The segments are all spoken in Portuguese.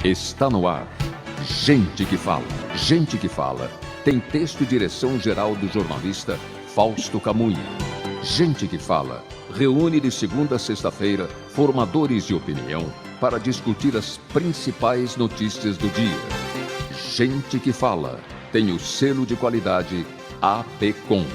Está no ar. Gente que fala. Gente que fala. Tem texto e direção geral do jornalista Fausto Camunha. Gente que fala. Reúne de segunda a sexta-feira formadores de opinião para discutir as principais notícias do dia. Gente que fala. Tem o selo de qualidade APCOM.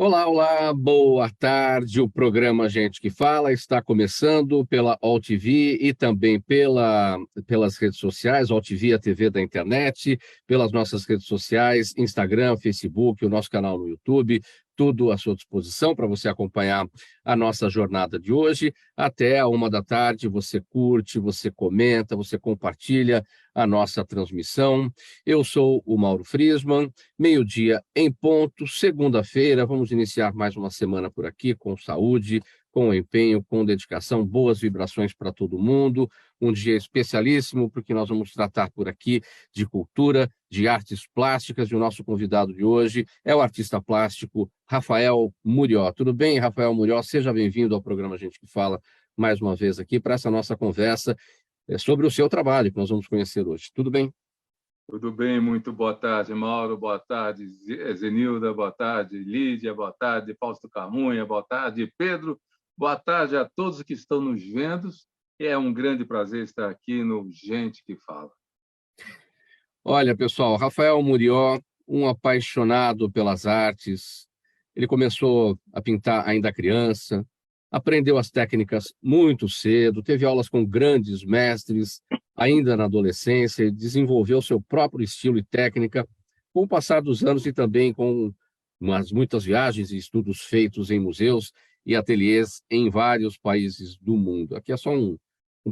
Olá, boa tarde. O programa Gente que Fala está começando pela All TV e também pelas redes sociais, All TV, a TV da internet, pelas nossas redes sociais, Instagram, Facebook, o nosso canal no YouTube, tudo à sua disposição para você acompanhar a nossa jornada de hoje. Até a 1 da tarde, você curte, você comenta, você compartilha a nossa transmissão. Eu sou o Mauro Friesman. Meio-dia em ponto, segunda-feira, vamos iniciar mais uma semana por aqui com saúde, com empenho, com dedicação, boas vibrações para todo mundo. Um dia especialíssimo, porque nós vamos tratar por aqui de cultura, de artes plásticas, e o nosso convidado de hoje é o artista plástico Rafael Murió. Tudo bem, Rafael Murió? Seja bem-vindo ao programa Gente que Fala mais uma vez aqui para essa nossa conversa sobre o seu trabalho que nós vamos conhecer hoje. Tudo bem? Tudo bem, muito boa tarde, Mauro, boa tarde, Zenilda, boa tarde, Lídia, boa tarde, Fausto Camunha, boa tarde, Pedro, boa tarde a todos que estão nos vendo. É um grande prazer estar aqui no Gente que Fala. Olha, pessoal, Rafael Murió, um apaixonado pelas artes, ele começou a pintar ainda criança, aprendeu as técnicas muito cedo, teve aulas com grandes mestres ainda na adolescência e desenvolveu seu próprio estilo e técnica com o passar dos anos e também com muitas viagens e estudos feitos em museus e ateliês em vários países do mundo. Aqui é só um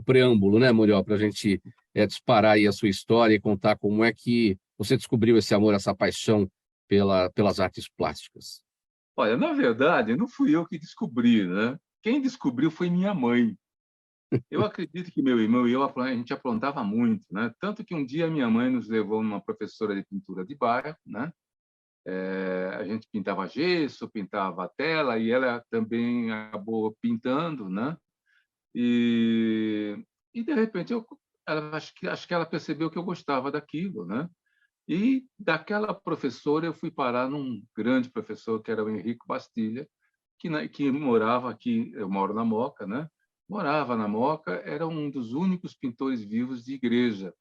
preâmbulo, né, Murió, para a gente disparar aí a sua história e contar como é que você descobriu esse amor, essa paixão pelas artes plásticas. Olha, na verdade, não fui eu que descobri, né? Quem descobriu foi minha mãe. Eu acredito que meu irmão e eu, a gente aprontava muito, né? Tanto que um dia minha mãe nos levou numa professora de pintura de bairro, né? A gente pintava gesso, pintava tela, e ela também acabou pintando, né? E de repente, acho que ela percebeu que eu gostava daquilo, né? E daquela professora eu fui parar num grande professor, que era o Henrico Bastilha, que morava aqui, eu moro na Moca, né? Morava na Moca, era um dos únicos pintores vivos de igreja.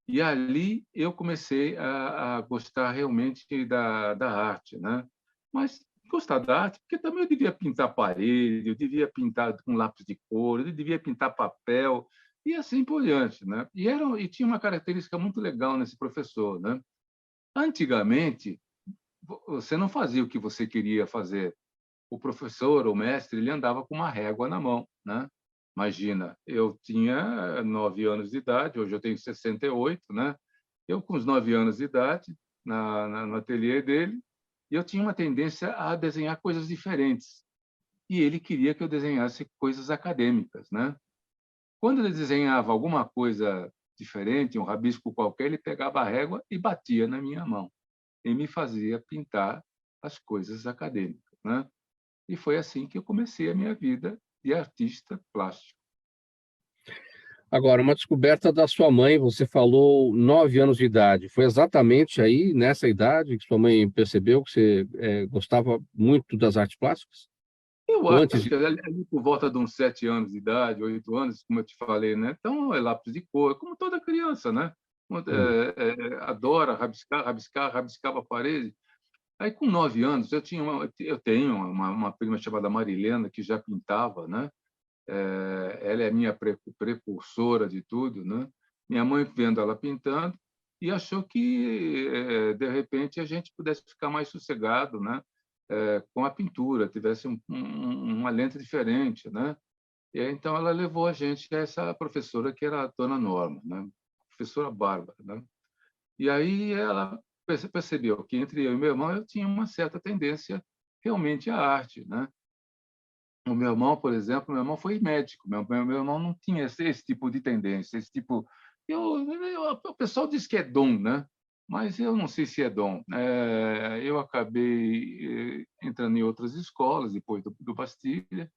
E ali eu comecei a gostar realmente da arte, né? Mas gostar da arte, porque também eu devia pintar parede, eu devia pintar com lápis de cor, eu devia pintar papel, e assim por diante, né? E tinha uma característica muito legal nesse professor, né? Antigamente, você não fazia o que você queria fazer. O professor, o mestre, ele andava com uma régua na mão, né? Imagina, eu tinha 9 anos de idade, hoje eu tenho 68, né? Eu, com os 9 anos de idade, no ateliê dele, eu tinha uma tendência a desenhar coisas diferentes. E ele queria que eu desenhasse coisas acadêmicas, né? Quando ele desenhava alguma coisa diferente, um rabisco qualquer, ele pegava a régua e batia na minha mão e me fazia pintar as coisas acadêmicas, né? E foi assim que eu comecei a minha vida de artista plástico. Agora, uma descoberta da sua mãe, você falou 9 anos de idade. Foi exatamente aí, nessa idade, que sua mãe percebeu que você gostava muito das artes plásticas? Eu Ou antes acho de... que ali por volta de uns 7 anos de idade, 8 anos, como eu te falei, né? Então, é lápis de cor, como toda criança, né? Hum. Adora rabiscar, rabiscava a parede. Aí, com 9 anos, eu tenho uma prima chamada Marilena, que já pintava, né? Ela é a minha precursora de tudo, né? Minha mãe vendo ela pintando e achou que, de repente, a gente pudesse ficar mais sossegado, né? Com a pintura, tivesse uma lente diferente, né? E aí, então ela levou a gente a essa professora que era a Dona Norma, né? Professora Bárbara, né? E aí ela percebeu que entre eu e meu irmão eu tinha uma certa tendência realmente à arte, né? O meu irmão, por exemplo, meu irmão foi médico. Meu irmão não tinha esse tipo de tendência, esse tipo. O pessoal diz que é dom, né? Mas eu não sei se é dom. Eu acabei entrando em outras escolas depois do Bastilha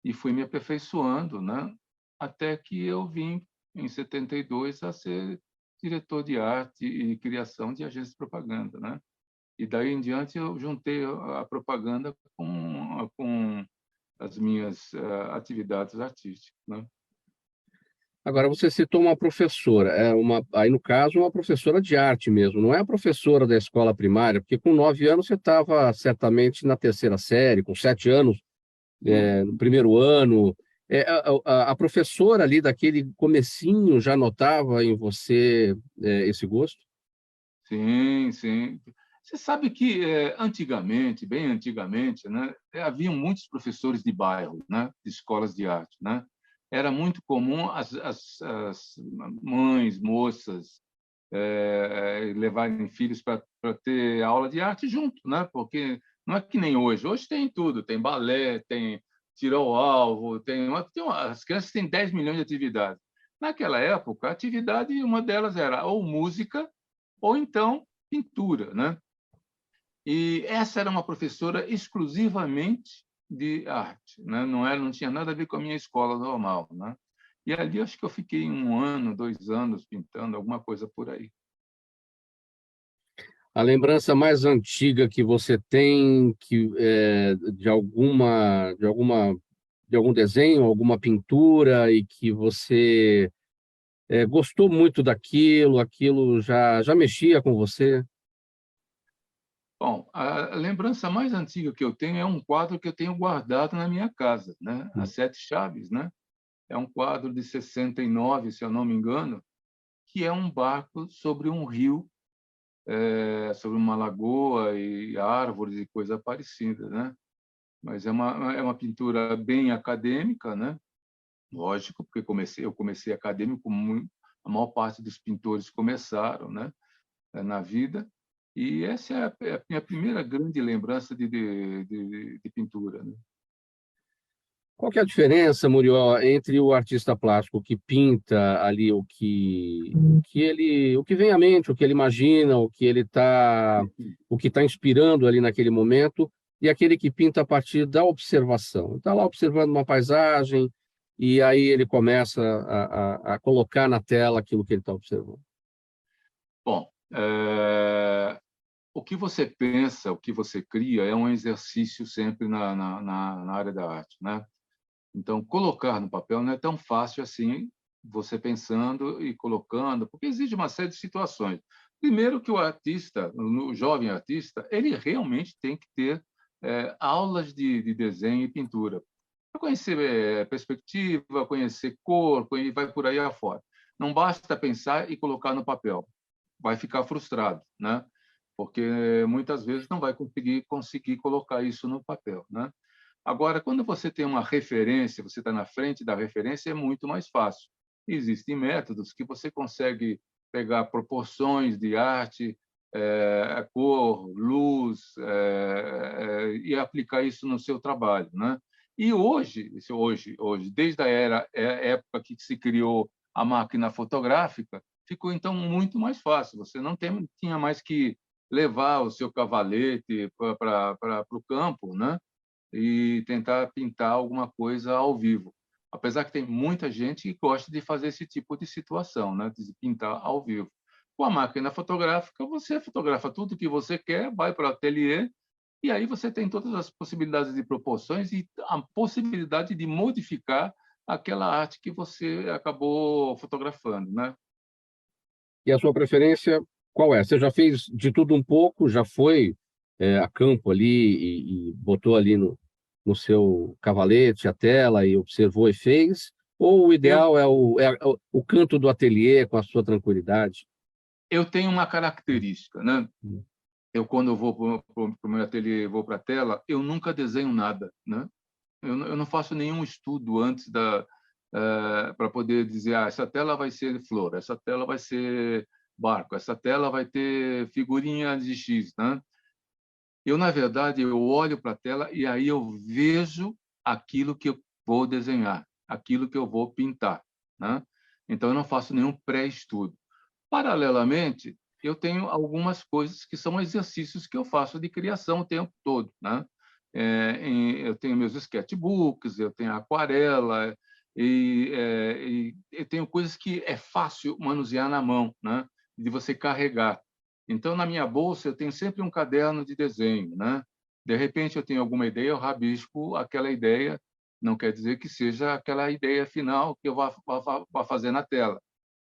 e fui me aperfeiçoando, né? até que eu vim, em 72, a ser diretor de arte e criação de agências de propaganda, né? E daí em diante eu juntei a propaganda com as minhas atividades artísticas, né? Agora, você citou uma professora, aí no caso, uma professora de arte mesmo, não é a professora da escola primária, porque com 9 anos você estava certamente na terceira série, com 7 anos, no primeiro ano. A professora ali daquele comecinho já notava em você esse gosto? Sim, sim. Você sabe que antigamente, bem antigamente, né, haviam muitos professores de bairro, né, de escolas de arte, né? Era muito comum as mães, moças, levarem filhos para ter aula de arte junto, né? Porque não é que nem hoje. Hoje tem tudo, tem balé, tem tiro ao alvo, as crianças têm 10 milhões de atividades. Naquela época, a atividade, uma delas era ou música ou então pintura, né? E essa era uma professora exclusivamente de arte, né? Não tinha nada a ver com a minha escola normal, né? E ali acho que eu fiquei 1 ano, 2 anos pintando, alguma coisa por aí. A lembrança mais antiga que você tem de algum desenho, alguma pintura e que você gostou muito daquilo, aquilo já mexia com você? Bom, a lembrança mais antiga que eu tenho é um quadro que eu tenho guardado na minha casa, né? As Sete Chaves, né? É um quadro de 69, se eu não me engano, que é um barco sobre um rio, sobre uma lagoa e árvores e coisa parecida, né? Mas é uma pintura bem acadêmica, né? Lógico, porque eu comecei acadêmico, como a maior parte dos pintores começaram, né? Na vida. E essa é a minha primeira grande lembrança de pintura, né? Qual que é a diferença, Murió, entre o artista plástico que pinta ali o que vem à mente, o que ele imagina, o que tá inspirando ali naquele momento, e aquele que pinta a partir da observação? Está lá observando uma paisagem e aí ele começa a colocar na tela aquilo que ele está observando. Bom, o que você pensa, o que você cria, é um exercício sempre na área da arte, né? Então, colocar no papel não é tão fácil assim, você pensando e colocando, porque exige uma série de situações. Primeiro que o artista, o jovem artista, ele realmente tem que ter aulas de desenho e pintura, para conhecer perspectiva, conhecer cor, e vai por aí afora. Não basta pensar e colocar no papel, vai ficar frustrado, né? Porque muitas vezes não vai conseguir colocar isso no papel, né? Agora, quando você tem uma referência, você está na frente da referência, é muito mais fácil. Existem métodos que você consegue pegar proporções de arte, cor, luz, e aplicar isso no seu trabalho, né? E hoje, desde época que se criou a máquina fotográfica, ficou então muito mais fácil. Você não tinha mais que levar o seu cavalete para o campo, né? E tentar pintar alguma coisa ao vivo. Apesar que tem muita gente que gosta de fazer esse tipo de situação, né? De pintar ao vivo. Com a máquina fotográfica, você fotografa tudo que você quer, vai para o ateliê, e aí você tem todas as possibilidades de proporções e a possibilidade de modificar aquela arte que você acabou fotografando, né? E a sua preferência, qual é? Você já fez de tudo um pouco, já foi a campo ali e botou ali no seu cavalete a tela e observou e fez? Ou o Eu, ideal é o canto do ateliê com a sua tranquilidade? eu tenho uma característica, né? Quando eu vou para o meu ateliê, vou para a tela, eu nunca desenho nada, né? Eu não faço nenhum estudo antes para poder dizer, essa tela vai ser flor, essa tela vai ser barco, essa tela vai ter figurinha de X, né? Na verdade, eu olho para a tela e aí eu vejo aquilo que eu vou desenhar, aquilo que eu vou pintar, né? Então, eu não faço nenhum pré-estudo. Paralelamente, eu tenho algumas coisas que são exercícios que eu faço de criação o tempo todo, né? Eu tenho meus sketchbooks, eu tenho aquarela, e eu tenho coisas que é fácil manusear na mão, né? De você carregar. Então, na minha bolsa, eu tenho sempre um caderno de desenho, né? De repente, eu tenho alguma ideia, eu rabisco aquela ideia, não quer dizer que seja aquela ideia final que eu vá fazer na tela.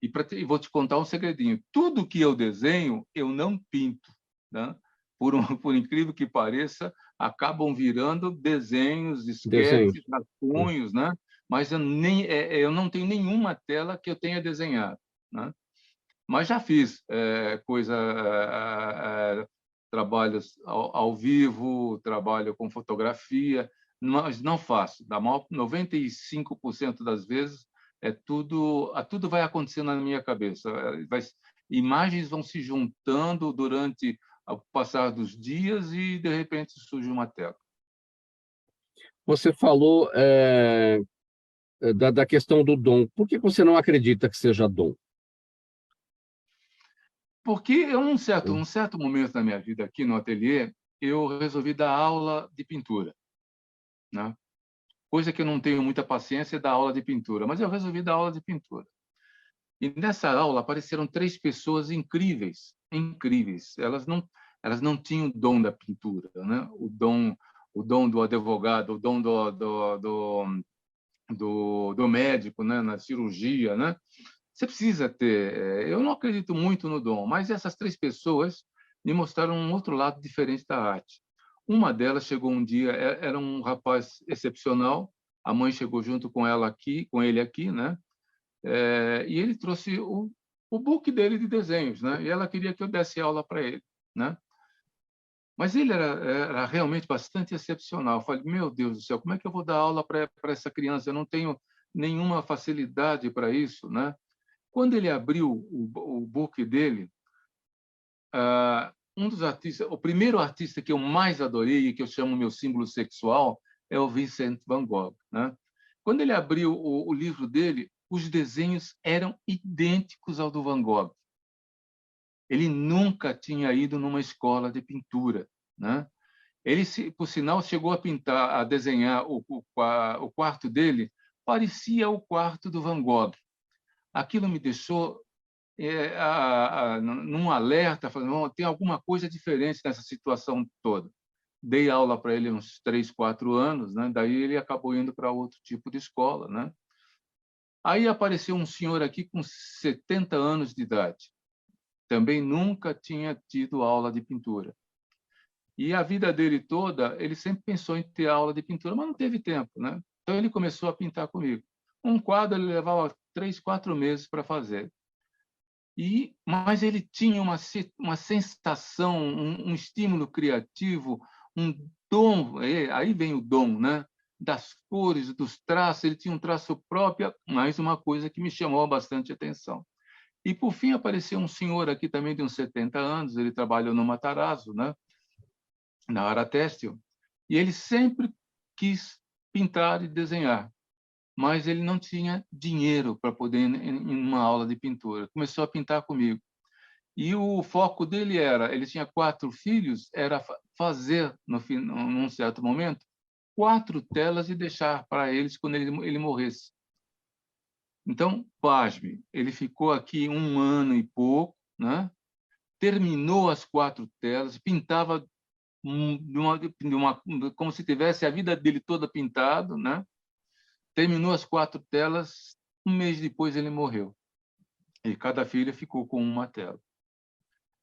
E vou te contar um segredinho. Tudo que eu desenho, eu não pinto, né? Por incrível que pareça, acabam virando desenhos, Desenhos. esquetes, rascunhos, né? Mas eu não tenho nenhuma tela que eu tenha desenhado, né? Mas já fiz trabalhos ao vivo, trabalho com fotografia, mas não faço. 95% das vezes tudo vai acontecendo na minha cabeça. Imagens vão se juntando durante o passar dos dias e de repente surge uma tela. Você falou da questão do dom. Por que você não acredita que seja dom? Porque eu, num certo momento da minha vida aqui no ateliê, eu resolvi dar aula de pintura, né? Coisa que eu não tenho muita paciência é dar aula de pintura, mas eu resolvi dar aula de pintura. E nessa aula apareceram 3 pessoas incríveis, incríveis. Elas não tinham o dom da pintura, né? O dom do advogado, o dom do médico, né? Na cirurgia, né? Você precisa ter. Eu não acredito muito no dom, mas essas 3 pessoas me mostraram um outro lado diferente da arte. Uma delas chegou um dia, era um rapaz excepcional. A mãe chegou junto com ela aqui, com ele aqui, né? E ele trouxe o book dele de desenhos, né? E ela queria que eu desse aula para ele, né? Mas ele era realmente bastante excepcional. Eu falei, meu Deus do céu, como é que eu vou dar aula para essa criança? Eu não tenho nenhuma facilidade para isso, né? Quando ele abriu o book dele, um dos artistas, o primeiro artista que eu mais adorei e que eu chamo meu símbolo sexual é o Vincent van Gogh, né? Quando ele abriu o livro dele, os desenhos eram idênticos ao do Van Gogh. Ele nunca tinha ido numa escola de pintura, né? Ele, por sinal, chegou a pintar, a desenhar o quarto dele, parecia o quarto do Van Gogh. Aquilo me deixou num alerta, falando, tem alguma coisa diferente nessa situação toda. Dei aula para ele uns 3, 4 anos, né? Daí ele acabou indo para outro tipo de escola, né? Aí apareceu um senhor aqui com 70 anos de idade. Também nunca tinha tido aula de pintura. E a vida dele toda, ele sempre pensou em ter aula de pintura, mas não teve tempo, né? Então ele começou a pintar comigo. Um quadro ele levava 3, 4 meses para fazer. Mas ele tinha uma sensação, um estímulo criativo, um dom, aí vem o dom, né? Das cores, dos traços, ele tinha um traço próprio, mais uma coisa que me chamou bastante atenção. E, por fim, apareceu um senhor aqui também de uns 70 anos, ele trabalhou no Matarazzo, né? Na área têxtil, e ele sempre quis pintar e desenhar, mas ele não tinha dinheiro para poder ir em uma aula de pintura. Começou a pintar comigo. E o foco dele ele tinha 4 filhos, era fazer, num certo momento, 4 telas e deixar para eles quando ele morresse. Então, pasme, ele ficou aqui 1 ano e pouco, né? Terminou as 4 telas, pintava como se tivesse a vida dele toda pintado, né? Terminou as 4 telas, 1 mês depois ele morreu. E cada filha ficou com uma tela.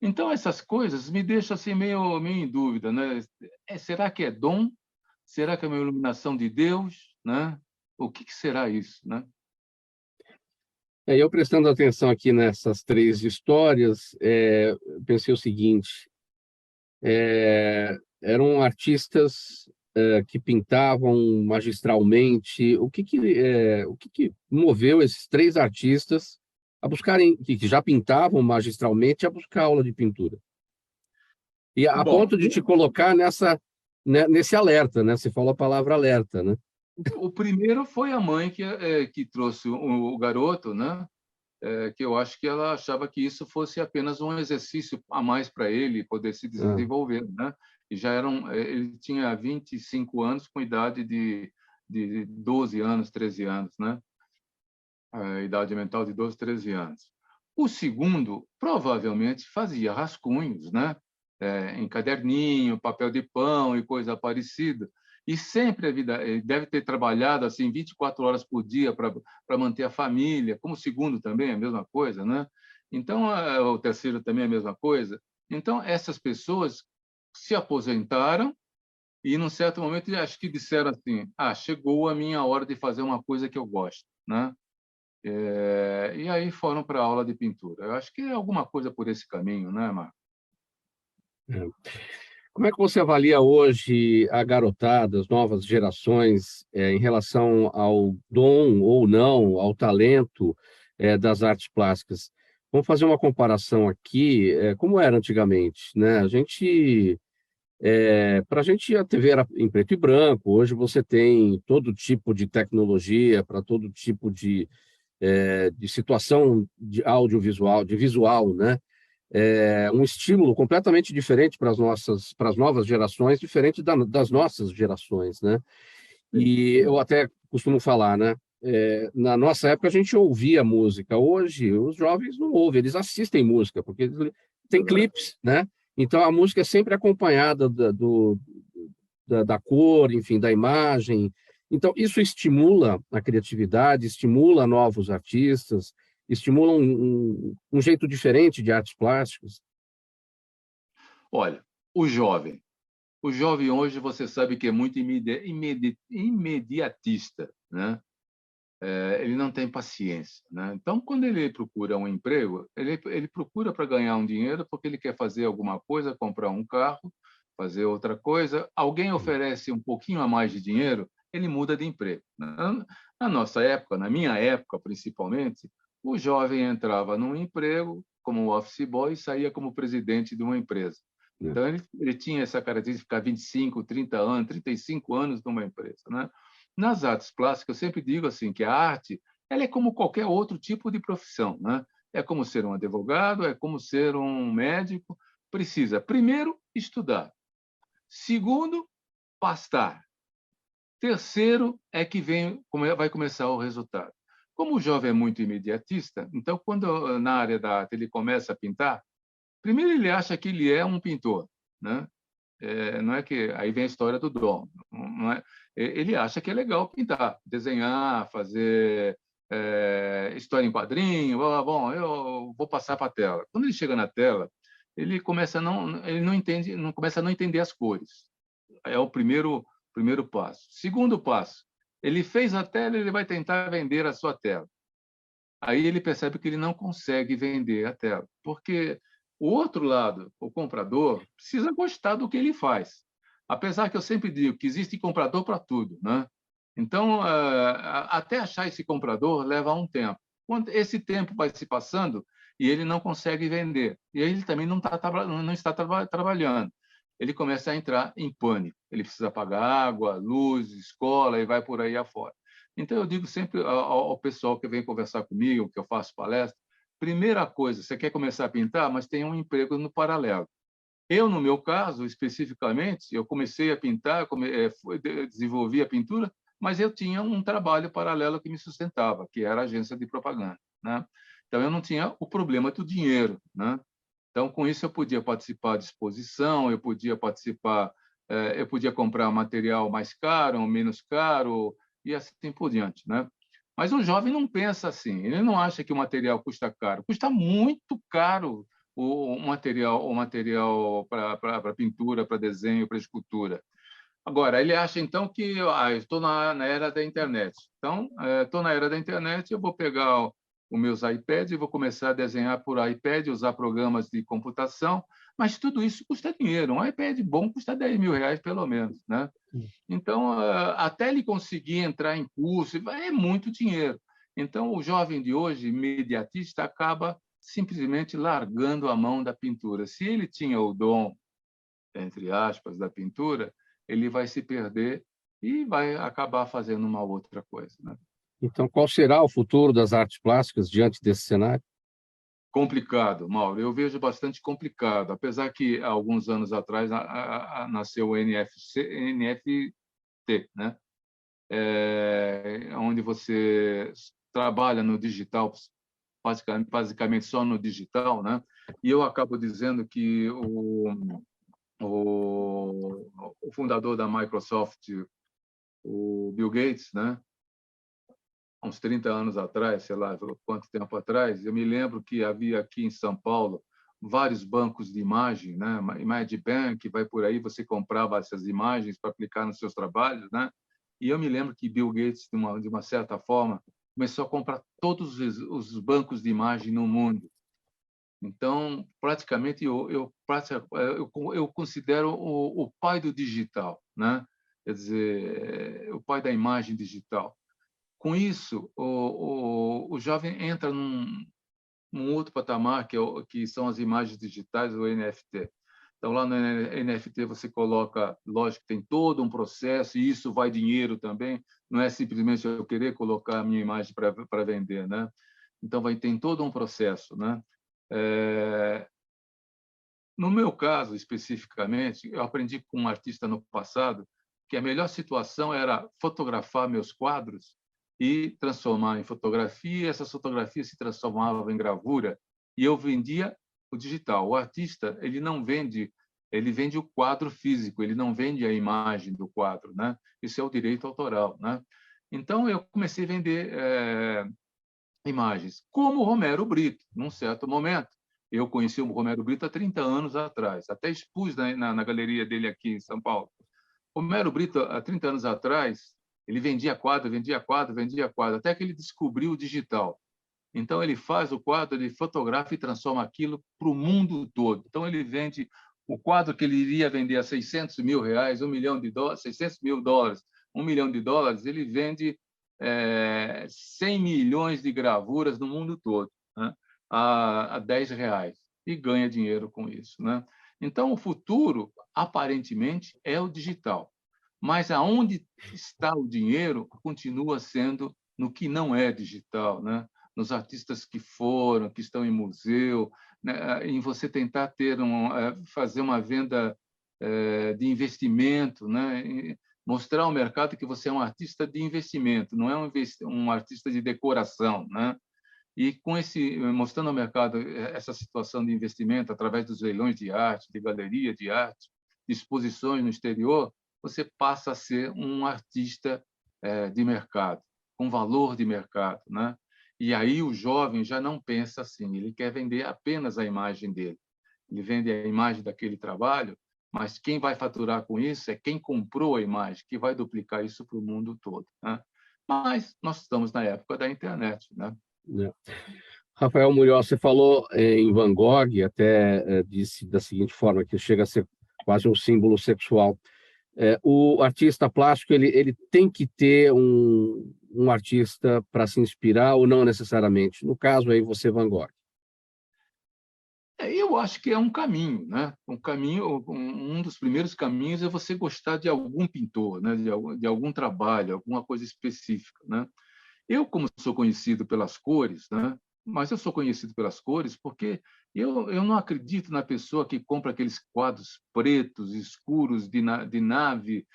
Então, essas coisas me deixam assim meio em dúvida, né? Será que é dom? Será que é uma iluminação de Deus, né? O que será isso, né? Eu prestando atenção aqui nessas 3 histórias, pensei o seguinte: eram artistas que pintavam magistralmente. O que moveu esses 3 artistas a buscarem, que já pintavam magistralmente, a buscar aula de pintura? E a Bom, ponto de te colocar nesse alerta, né? Você falou a palavra alerta, né? o primeiro foi a mãe que trouxe o garoto, né? Que eu acho que ela achava que isso fosse apenas um exercício a mais para ele poder se Ah, desenvolver, né? E ele tinha 25 anos com idade de 12 anos, 13 anos, né? a idade mental de 12, 13 anos. O segundo, provavelmente, fazia rascunhos, né? Em caderninho, papel de pão e coisa parecida. E sempre ele deve ter trabalhado assim 24 horas por dia para manter a família. Como o segundo também é a mesma coisa, né? Então, o terceiro também é a mesma coisa. Então, essas pessoas se aposentaram e, num certo momento, acho que disseram assim: chegou a minha hora de fazer uma coisa que eu gosto, né? E aí foram para a aula de pintura. Eu acho que é alguma coisa por esse caminho, né, Marco? É. Como é que você avalia hoje a garotada, as novas gerações, em relação ao dom ou não, ao talento, das artes plásticas? Vamos fazer uma comparação aqui, como era antigamente, né? Para a gente, a TV era em preto e branco. Hoje você tem todo tipo de tecnologia para todo tipo de situação de audiovisual, de visual, né? Um estímulo completamente diferente para as novas gerações, diferente das nossas gerações, né? E eu até costumo falar, né? Na nossa época a gente ouvia música. Hoje os jovens não ouvem, eles assistem música porque tem clipes, né? Então a música é sempre acompanhada da cor, enfim, da imagem. Então isso estimula a criatividade, estimula novos artistas, estimula um jeito diferente de artes plásticas. Olha, o jovem. O jovem hoje, você sabe que é muito imediatista, né? Ele não tem paciência, né? Então, quando ele procura um emprego, ele procura para ganhar um dinheiro porque ele quer fazer alguma coisa, comprar um carro, fazer outra coisa. Alguém oferece um pouquinho a mais de dinheiro, ele muda de emprego. Na nossa época, na minha época principalmente, o jovem entrava num emprego como office boy e saía como presidente de uma empresa. Então, ele tinha essa característica de ficar 25, 30 anos, 35 anos numa empresa, né? Nas artes plásticas, eu sempre digo assim que a arte ela é como qualquer outro tipo de profissão, né? É como ser um advogado, é como ser um médico. Precisa, primeiro, estudar. Segundo, pastar. Terceiro, é que vai começar o resultado. Como o jovem é muito imediatista, então, quando na área da arte ele começa a pintar, primeiro ele acha que ele é um pintor, né? Não é que aí vem a história do dom, não é? Ele acha que é legal pintar, desenhar, fazer história em quadrinho. Bom, eu vou passar para a tela. Quando ele chega na tela, ele não entende, não começa a não entender as cores. É o primeiro passo. Segundo passo, ele fez a tela, ele vai tentar vender a sua tela. Aí ele percebe que ele não consegue vender a tela, porque o outro lado, o comprador, precisa gostar do que ele faz. Apesar que eu sempre digo que existe comprador para tudo, né? Então, até achar esse comprador leva um tempo. Quando esse tempo vai se passando e ele não consegue vender, e ele também não está trabalhando, ele começa a entrar em pânico. Ele precisa pagar água, luz, escola e vai por aí afora. Então, eu digo sempre ao pessoal que vem conversar comigo, que eu faço palestra, primeira coisa, você quer começar a pintar, mas tem um emprego no paralelo. Eu, no meu caso, especificamente, eu comecei a pintar, desenvolvi a pintura, mas eu tinha um trabalho paralelo que me sustentava, que era a agência de propaganda, né? Então, eu não tinha o problema do dinheiro, né? Então, com isso, eu podia participar de exposição, eu podia comprar material mais caro ou menos caro, e assim por diante, né? Mas o jovem não pensa assim, ele não acha que o material custa caro. Custa muito caro o material para pintura, para desenho, para escultura. Agora, ele acha, então, que eu estou na era da internet. Então, estou na era da internet, eu vou pegar os meus iPads e vou começar a desenhar por iPad, usar programas de computação, mas tudo isso custa dinheiro. Um iPad bom custa R$ 10.000, pelo menos, né? Então, até ele conseguir entrar em curso, é muito dinheiro. Então, o jovem de hoje, imediatista, acaba simplesmente largando a mão da pintura. Se ele tinha o dom, entre aspas, da pintura, ele vai se perder e vai acabar fazendo uma outra coisa, né? Então, qual será o futuro das artes plásticas diante desse cenário? Complicado, Mauro. Eu vejo bastante complicado, apesar que há alguns anos atrás nasceu o NFT, né? Onde você trabalha no digital, basicamente só no digital, né? E eu acabo dizendo que o fundador da Microsoft, o Bill Gates, né? Uns 30 anos atrás, sei lá quanto tempo atrás, eu me lembro que havia aqui em São Paulo vários bancos de imagem, né? Image Bank, vai por aí, você comprava essas imagens para aplicar nos seus trabalhos, né? E eu me lembro que Bill Gates, de uma certa forma, começou a comprar todos os bancos de imagem no mundo. Então, praticamente, eu considero o pai do digital, né? Quer dizer, o pai da imagem digital. Com isso, o jovem entra num outro patamar, que são as imagens digitais, o NFT. Então, lá no NFT, você coloca, lógico, tem todo um processo, e isso vai dinheiro também, não é simplesmente eu querer colocar a minha imagem para vender, né? Então, tem todo um processo, né? No meu caso, especificamente, eu aprendi com um artista no passado que a melhor situação era fotografar meus quadros e transformar em fotografia, essas fotografias se transformavam em gravura e eu vendia o digital. O artista, ele não vende, ele vende o quadro físico, ele não vende a imagem do quadro, né? Isso é o direito autoral, né? Então eu comecei a vender imagens, como o Romero Brito, num certo momento. Eu conheci o Romero Brito há 30 anos atrás, até expus na galeria dele aqui em São Paulo. O Romero Brito, há 30 anos atrás, ele vendia quadro, vendia quadro, vendia quadro, até que ele descobriu o digital. Então, ele faz o quadro, ele fotografa e transforma aquilo para o mundo todo. Então, ele vende o quadro que ele iria vender a 600 mil reais, 1 milhão de dólares, 600 mil dólares, 1 milhão de dólares, ele vende 100 milhões de gravuras no mundo todo, né? A 10 reais, e ganha dinheiro com isso, né? Então, o futuro, aparentemente, é o digital. Mas aonde está o dinheiro continua sendo no que não é digital, né? Nos artistas que foram, que estão em museu, né? Em você tentar fazer uma venda de investimento, né? Mostrar ao mercado que você é um artista de investimento, não é um artista de decoração, né? E mostrando ao mercado essa situação de investimento através dos leilões de arte, de galeria de arte, de exposições no exterior, você passa a ser um artista de mercado, com valor de mercado, né? E aí o jovem já não pensa assim, ele quer vender apenas a imagem dele. Ele vende a imagem daquele trabalho, mas quem vai faturar com isso é quem comprou a imagem, que vai duplicar isso para o mundo todo, né? Mas nós estamos na época da internet, né? É. Rafael Munhoz, você falou em Van Gogh, até disse da seguinte forma, que chega a ser quase um símbolo sexual. O artista plástico ele tem que ter um artista para se inspirar ou não necessariamente? No caso aí, você, Van Gogh. Eu acho que é um caminho, né? Um dos primeiros caminhos é você gostar de algum pintor, né? De algum trabalho, alguma coisa específica, né? Eu, como sou conhecido pelas cores, né? Mas eu sou conhecido pelas cores porque eu não acredito na pessoa que compra aqueles quadros pretos, escuros, de navio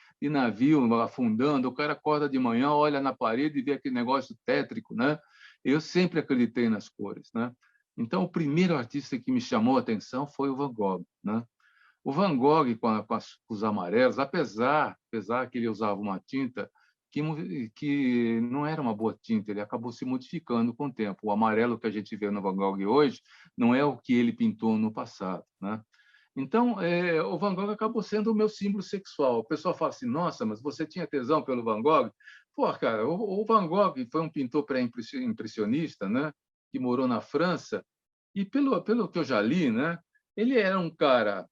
afundando. O cara acorda de manhã, olha na parede e vê aquele negócio tétrico, né? Eu sempre acreditei nas cores, né? Então, o primeiro artista que me chamou a atenção foi o Van Gogh, né? O Van Gogh, com os amarelos, apesar que ele usava uma tinta que não era uma boa tinta, ele acabou se modificando com o tempo. O amarelo que a gente vê no Van Gogh hoje não é o que ele pintou no passado, né? Então, o Van Gogh acabou sendo o meu símbolo sexual. O pessoal fala assim, nossa, mas você tinha tesão pelo Van Gogh? Pô, cara, o Van Gogh foi um pintor pré-impressionista, né? Que morou na França, e pelo que eu já li, né? Ele era um cara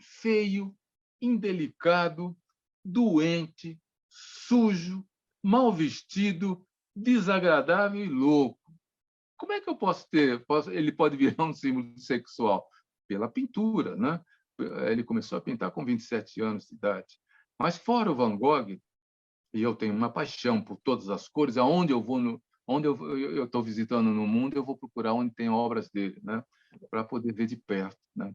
feio, indelicado, doente, sujo, mal vestido, desagradável e louco. Como é que eu posso ter? Ele pode virar um símbolo sexual? Pela pintura, né? Ele começou a pintar com 27 anos de idade. Mas fora o Van Gogh, e eu tenho uma paixão por todas as cores, aonde eu vou, onde eu estou visitando no mundo, eu vou procurar onde tem obras dele, né? Para poder ver de perto, né?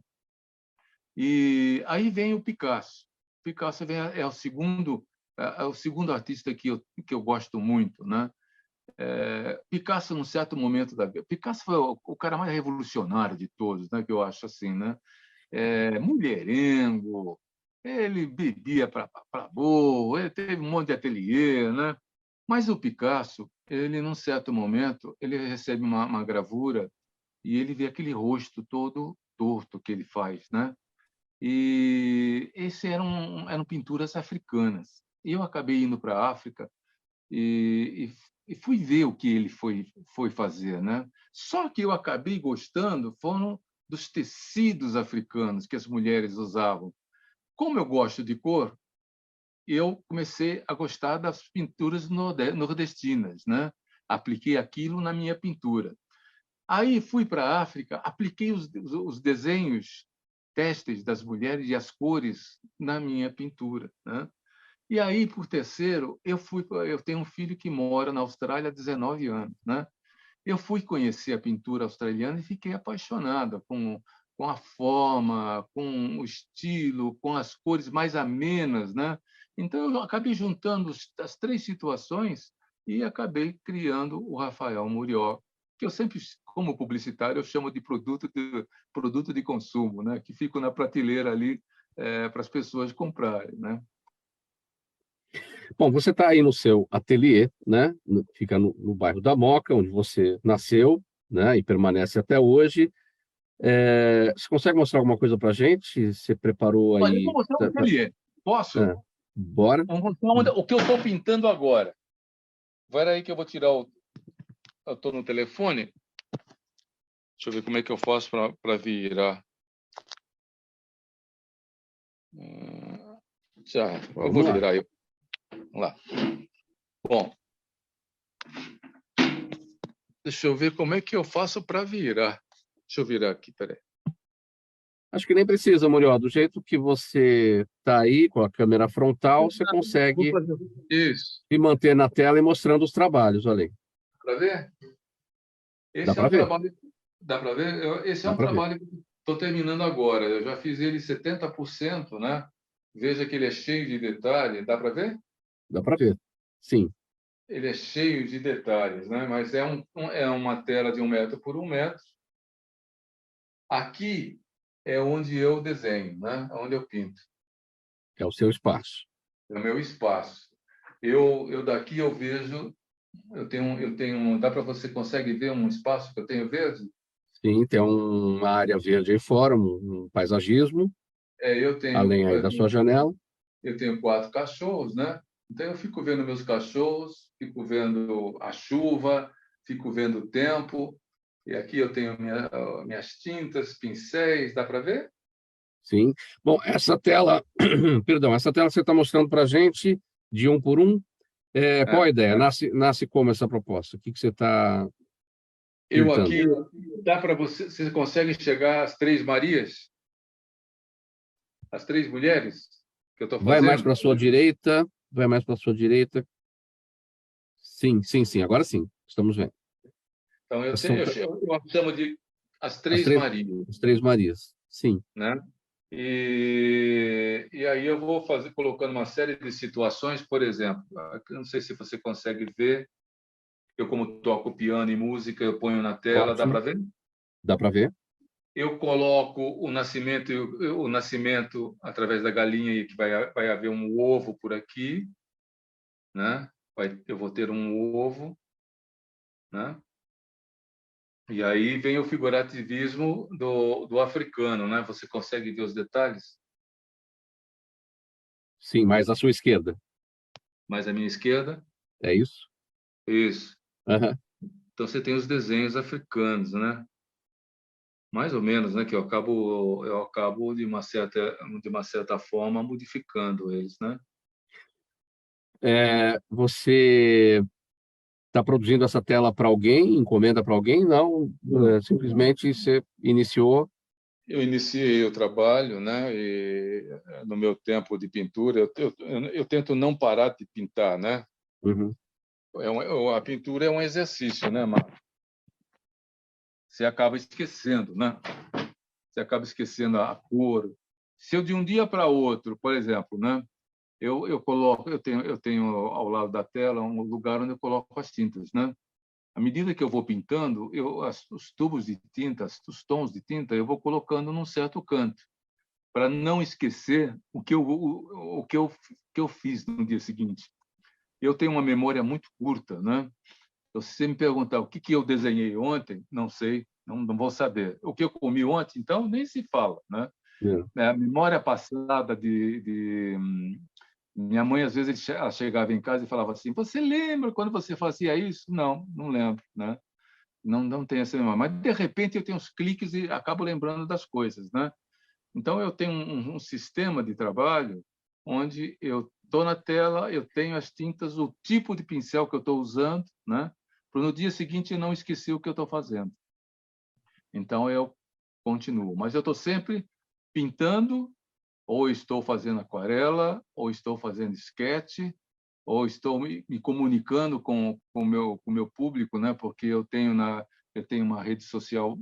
E aí vem o Picasso. Picasso é o segundo artista que eu gosto muito, né? Picasso, num certo momento da vida, Picasso foi o cara mais revolucionário de todos, né? Que eu acho assim, né? Mulherengo, ele bebia para boa, ele teve um monte de ateliê, né? Mas o Picasso, ele, num certo momento, ele recebe uma gravura e ele vê aquele rosto todo torto que ele faz, né? E esse eram pinturas africanas. E eu acabei indo para a África e fui ver o que ele foi fazer, né? Só que eu acabei gostando foram dos tecidos africanos que as mulheres usavam. Como eu gosto de cor, eu comecei a gostar das pinturas nordestinas, né? Apliquei aquilo na minha pintura. Aí fui para a África, apliquei os desenhos têxteis das mulheres e as cores na minha pintura, né? E aí, por terceiro, eu tenho um filho que mora na Austrália há 19 anos, né? Eu fui conhecer a pintura australiana e fiquei apaixonada com a forma, com o estilo, com as cores mais amenas, né? Então, eu acabei juntando as três situações e acabei criando o Rafael Murió, que eu sempre, como publicitário, eu chamo de produto de consumo, né? Que fica na prateleira ali para as pessoas comprarem, né? Bom, você está aí no seu ateliê, né? Fica no bairro da Moca, onde você nasceu, né? E permanece até hoje. Você consegue mostrar alguma coisa para a gente? Você preparou Olha, eu vou aí? mostrar um ateliê. Posso? Bora. Vamos mostrar o que eu estou pintando agora. Vai aí que eu vou tirar o... Eu estou no telefone. Deixa eu ver como é que eu faço para virar. Já, eu vou Vamos lá. virar aí. Vamos lá. Bom, deixa eu ver como é que eu faço para virar. Deixa eu virar aqui, peraí. Acho que nem precisa, Murió. Do jeito que você está aí, com a câmera frontal, você Vou consegue fazer isso. se manter na tela e mostrando os trabalhos, olha aí. Para ver? Dá Esse é para um ver? trabalho. Dá para ver? Esse é Dá um para ver. trabalho que estou terminando agora. Eu já fiz ele 70%, né? Veja que ele é cheio de detalhe. Dá para ver? Dá para ver. Sim. Ele é cheio de detalhes, né? Mas é uma tela de 1 metro por 1 metro. Aqui é onde eu desenho, né? É onde eu pinto. É o seu espaço. É o meu espaço. Eu daqui eu vejo, dá para você consegue ver um espaço que eu tenho verde? Sim, tem uma área verde aí fora, um paisagismo, Eu tenho além aí da sua janela. eu tenho 4 cachorros, né? Então eu fico vendo meus cachorros, fico vendo a chuva, fico vendo o tempo. E aqui eu tenho minhas tintas, pincéis, dá para ver? Sim. Bom, essa tela, perdão, essa tela que você está mostrando para a gente, de um por um, qual a ideia? Nasce como essa proposta? O que você está Eu pintando? aqui, dá para você consegue enxergar as Três Marias? As três mulheres que eu estou Vai mais fazendo? para a sua direita, vai mais para a sua direita. Sim, sim, sim, agora sim, estamos vendo. Então, São eu chamo de as as Três três, Marias, as três Marias. Sim, né? E aí eu vou colocando uma série de situações, por exemplo, eu não sei se você consegue ver, eu como toco piano e música, eu ponho na tela, dá ótimo. para ver? Dá para ver? Eu coloco o nascimento através da galinha e que vai haver um ovo por aqui, né? Eu vou ter um ovo, né? E aí vem o figurativismo do africano, né? Você consegue ver os detalhes? Sim, mais à sua esquerda. Mais à minha esquerda? É isso? Isso. Aham. Então você tem os desenhos africanos, né? Mais ou menos, né? Que eu acabo de uma certa forma modificando eles, né? Você está produzindo essa tela para alguém? Encomenda para alguém? Não, simplesmente você iniciou. Eu iniciei o trabalho, né? E no meu tempo de pintura, eu tento não parar de pintar, né? Uhum. A pintura é um exercício, né, Marco? Você acaba esquecendo, né? Você acaba esquecendo a cor. Se eu de um dia para outro, por exemplo, né? Eu tenho ao lado da tela um lugar onde eu coloco as tintas, né? À medida que eu vou pintando, os tubos de tinta, os tons de tinta, eu vou colocando num certo canto, para não esquecer o que eu fiz no dia seguinte. Eu tenho uma memória muito curta, né? Então, se você me perguntar o que eu desenhei ontem, não sei, não vou saber. O que eu comi ontem, então, nem se fala, né? A memória passada minha mãe, às vezes, ela chegava em casa e falava assim: você lembra quando você fazia isso? Não lembro, né? Não tenho essa memória. Mas, de repente, eu tenho uns cliques e acabo lembrando das coisas, né? Então, eu tenho um sistema de trabalho onde eu estou na tela, eu tenho as tintas, o tipo de pincel que eu estou usando, né? Para no dia seguinte eu não esquecer o que eu estou fazendo. Então, eu continuo. Mas eu estou sempre pintando, ou estou fazendo aquarela, ou estou fazendo esquete, ou estou me comunicando com o meu público, né? Porque eu tenho uma rede social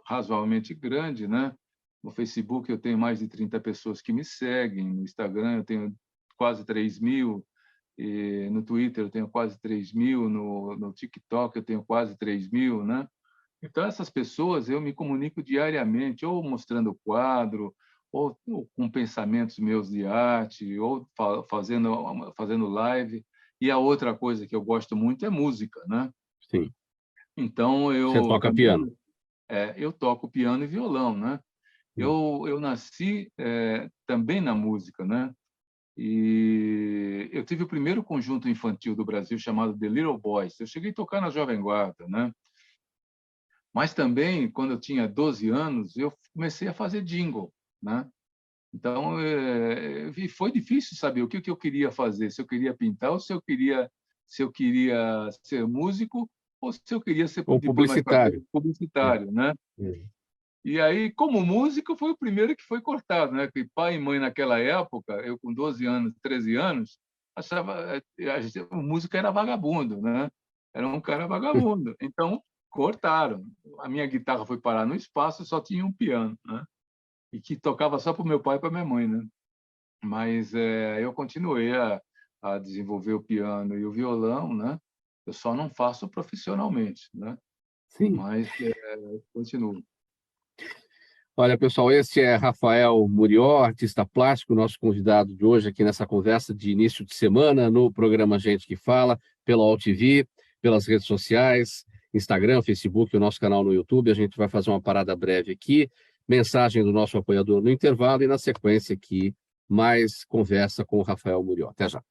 razoavelmente grande, né? No Facebook eu tenho mais de 30 pessoas que me seguem, no Instagram eu tenho quase 3.000, e no Twitter eu tenho quase 3.000, no TikTok eu tenho quase 3.000, né? Então, essas pessoas eu me comunico diariamente, ou mostrando quadro, ou com pensamentos meus de arte, ou fazendo live. E a outra coisa que eu gosto muito é música, né? Sim. Então, Você eu toca piano. também eu toco piano e violão, né? Eu nasci também na música, né? E eu tive o primeiro conjunto infantil do Brasil chamado The Little Boys. Eu cheguei a tocar na Jovem Guarda, né? Mas também, quando eu tinha 12 anos, eu comecei a fazer jingle, né? Então, e foi difícil saber o que eu queria fazer, se eu queria pintar ou se eu queria ser músico ou se eu queria ser, Ou depois, mais para frente, publicitário. publicitário, né? E aí, como músico, foi o primeiro que foi cortado, né? Porque pai e mãe naquela época, eu com 12 anos, 13 anos, achava o músico era vagabundo, né? Era um cara vagabundo. Então, cortaram. A minha guitarra foi parar no espaço, só tinha um piano, né? E que tocava só para o meu pai e para minha mãe, né? Mas eu continuei a desenvolver o piano e o violão, né? Eu só não faço profissionalmente, né? Sim. Mas continuo. Olha, pessoal, esse é Rafael Murió, artista plástico, nosso convidado de hoje aqui nessa conversa de início de semana no programa Gente que Fala, pela UOL-TV, pelas redes sociais, Instagram, Facebook, o nosso canal no YouTube. A gente vai fazer uma parada breve aqui, mensagem do nosso apoiador no intervalo e, na sequência aqui, mais conversa com o Rafael Murió. Até já.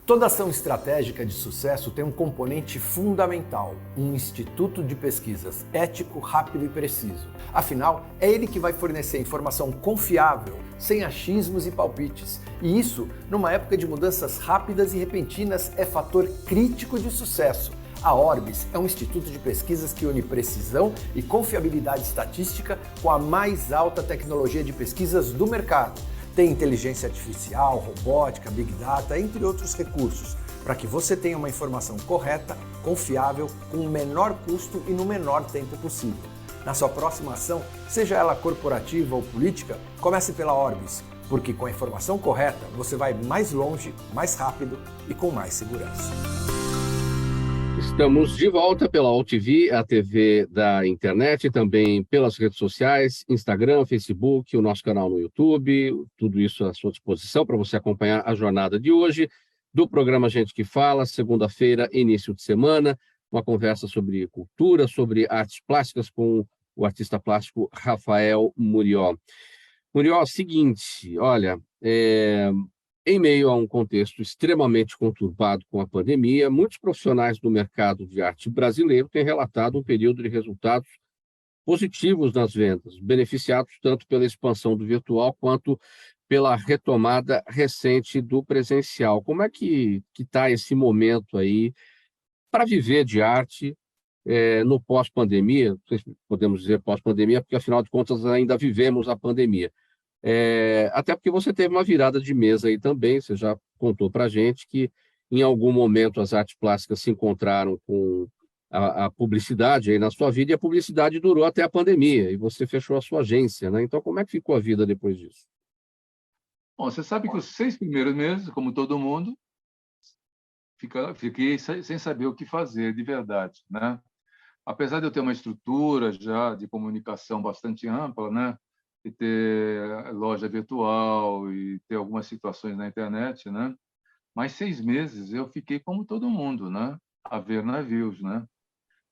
Toda ação estratégica de sucesso tem um componente fundamental, um instituto de pesquisas ético, rápido e preciso. Afinal, é ele que vai fornecer informação confiável, sem achismos e palpites. E isso, numa época de mudanças rápidas e repentinas, é fator crítico de sucesso. A Orbis é um instituto de pesquisas que une precisão e confiabilidade estatística com a mais alta tecnologia de pesquisas do mercado. Tem inteligência artificial, robótica, big data, entre outros recursos, para que você tenha uma informação correta, confiável, com o menor custo e no menor tempo possível. Na sua próxima ação, seja ela corporativa ou política, comece pela Orbis, porque com a informação correta você vai mais longe, mais rápido e com mais segurança. Estamos de volta pela UOL-TV, a TV da internet, também pelas redes sociais, Instagram, Facebook, o nosso canal no YouTube, tudo isso à sua disposição para você acompanhar a jornada de hoje do programa Gente que Fala, segunda-feira, início de semana, uma conversa sobre cultura, sobre artes plásticas com o artista plástico Rafael Murió. Murió, seguinte, olha, em meio a um contexto extremamente conturbado com a pandemia, muitos profissionais do mercado de arte brasileiro têm relatado um período de resultados positivos nas vendas, beneficiados tanto pela expansão do virtual quanto pela retomada recente do presencial. Como é que está esse momento aí para viver de arte no pós-pandemia? Não sei se podemos dizer pós-pandemia, porque afinal de contas ainda vivemos a pandemia. Até porque você teve uma virada de mesa aí também, você já contou para a gente que em algum momento as artes plásticas se encontraram com a publicidade aí na sua vida e a publicidade durou até a pandemia e você fechou a sua agência, né? Então, como é que ficou a vida depois disso? Bom, você sabe que os 6 primeiros meses, como todo mundo, fiquei sem saber o que fazer de verdade, né? Apesar de eu ter uma estrutura já de comunicação bastante ampla, né? E ter loja virtual e ter algumas situações na internet, né? Mas 6 meses eu fiquei como todo mundo, né? A ver navios, né?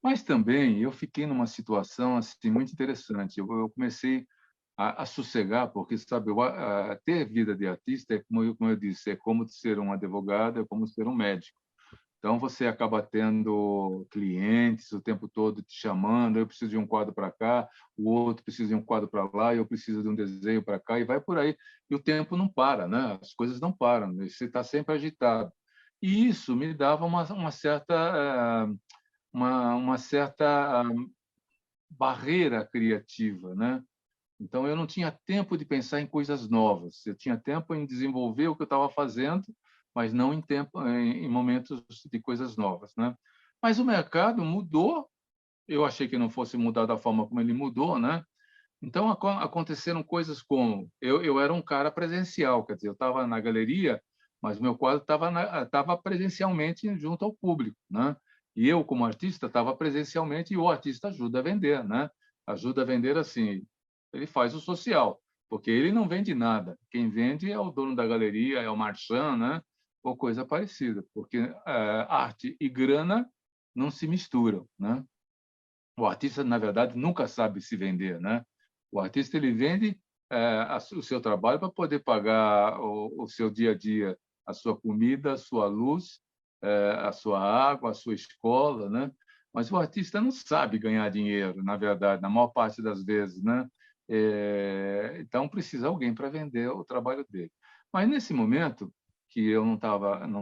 Mas também eu fiquei numa situação assim muito interessante. Eu comecei a sossegar, porque sabe, ter vida de artista é como eu disse, é como ser um advogado, é como ser um médico. Então, você acaba tendo clientes o tempo todo te chamando, eu preciso de um quadro para cá, o outro precisa de um quadro para lá, eu preciso de um desenho para cá, e vai por aí. E o tempo não para, né? As coisas não param, você está sempre agitado. E isso me dava uma certa barreira criativa, né? Então, eu não tinha tempo de pensar em coisas novas. Eu tinha tempo em desenvolver o que eu estava fazendo, mas não em momentos de coisas novas, né? Mas o mercado mudou. Eu achei que não fosse mudar da forma como ele mudou, né? Então, aconteceram coisas como... Eu era um cara presencial, quer dizer, eu estava na galeria, mas o meu quadro estava presencialmente junto ao público, né? E eu, como artista, estava presencialmente, e o artista ajuda a vender, né? Ajuda a vender assim, ele faz o social, porque ele não vende nada. Quem vende é o dono da galeria, é o marchand, né? Ou coisa parecida, porque arte e grana não se misturam, né? O artista, na verdade, nunca sabe se vender, né? O artista ele vende o seu trabalho para poder pagar o seu dia a dia, a sua comida, a sua luz, a sua água, a sua escola, né? Mas o artista não sabe ganhar dinheiro, na verdade, na maior parte das vezes, né? Então precisa alguém para vender o trabalho dele. Mas nesse momento que eu não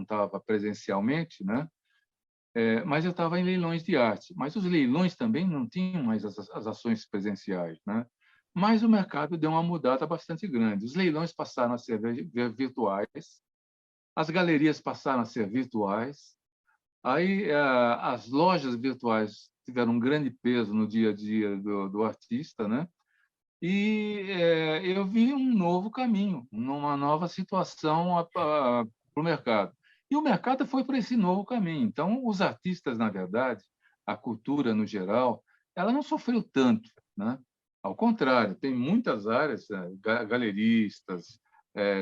tava presencialmente, né? Mas eu estava em leilões de arte. Mas os leilões também não tinham mais as ações presenciais, né? Mas o mercado deu uma mudada bastante grande. Os leilões passaram a ser virtuais, as galerias passaram a ser virtuais, aí as lojas virtuais tiveram um grande peso no dia a dia do artista, né? E eu vi um novo caminho, uma nova situação para o mercado. E o mercado foi para esse novo caminho. Então, os artistas, na verdade, a cultura no geral, ela não sofreu tanto, né? Ao contrário, tem muitas áreas, galeristas,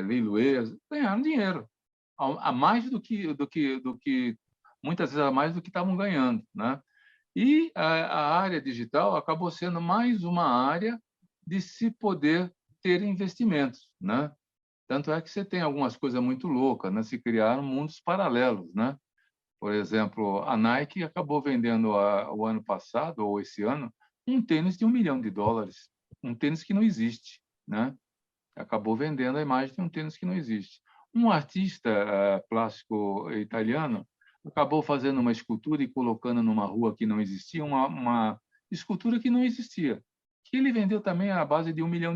leiloeiros, ganharam dinheiro, a mais do que muitas vezes a mais do que estavam ganhando, né? E a área digital acabou sendo mais uma área de se poder ter investimentos, né? Tanto é que você tem algumas coisas muito loucas, né? Se criaram mundos paralelos, né? Por exemplo, a Nike acabou vendendo o ano passado ou esse ano um tênis de US$ 1 milhão, um tênis que não existe, né? Acabou vendendo a imagem de um tênis que não existe. Um artista plástico italiano acabou fazendo uma escultura e colocando numa rua que não existia, uma escultura que não existia, que ele vendeu também à base de US$ 1 milhão.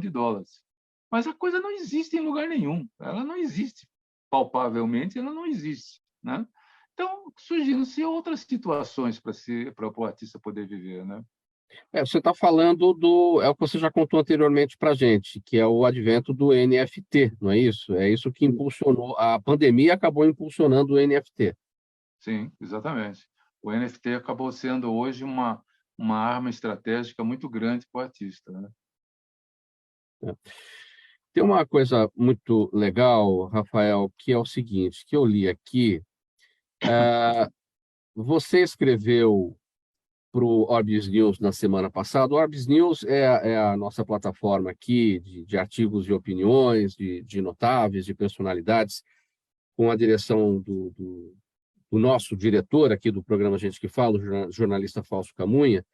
Mas a coisa não existe em lugar nenhum. Ela não existe. Palpavelmente, ela não existe, né? Então, surgiram-se outras situações para o artista poder viver, né? Você está falando é o que você já contou anteriormente para a gente, que é o advento do NFT, não é isso? É isso que impulsionou, a pandemia acabou impulsionando o NFT. Sim, exatamente. O NFT acabou sendo hoje uma arma estratégica muito grande para o artista, né? Tem uma coisa muito legal, Rafael, que é o seguinte, que eu li aqui. Você escreveu para o Orbis News na semana passada. O Orbis News é a nossa plataforma aqui de artigos e opiniões, de notáveis, de personalidades, com a direção do nosso diretor aqui do programa Gente que Fala, o jornalista Fausto Camunha.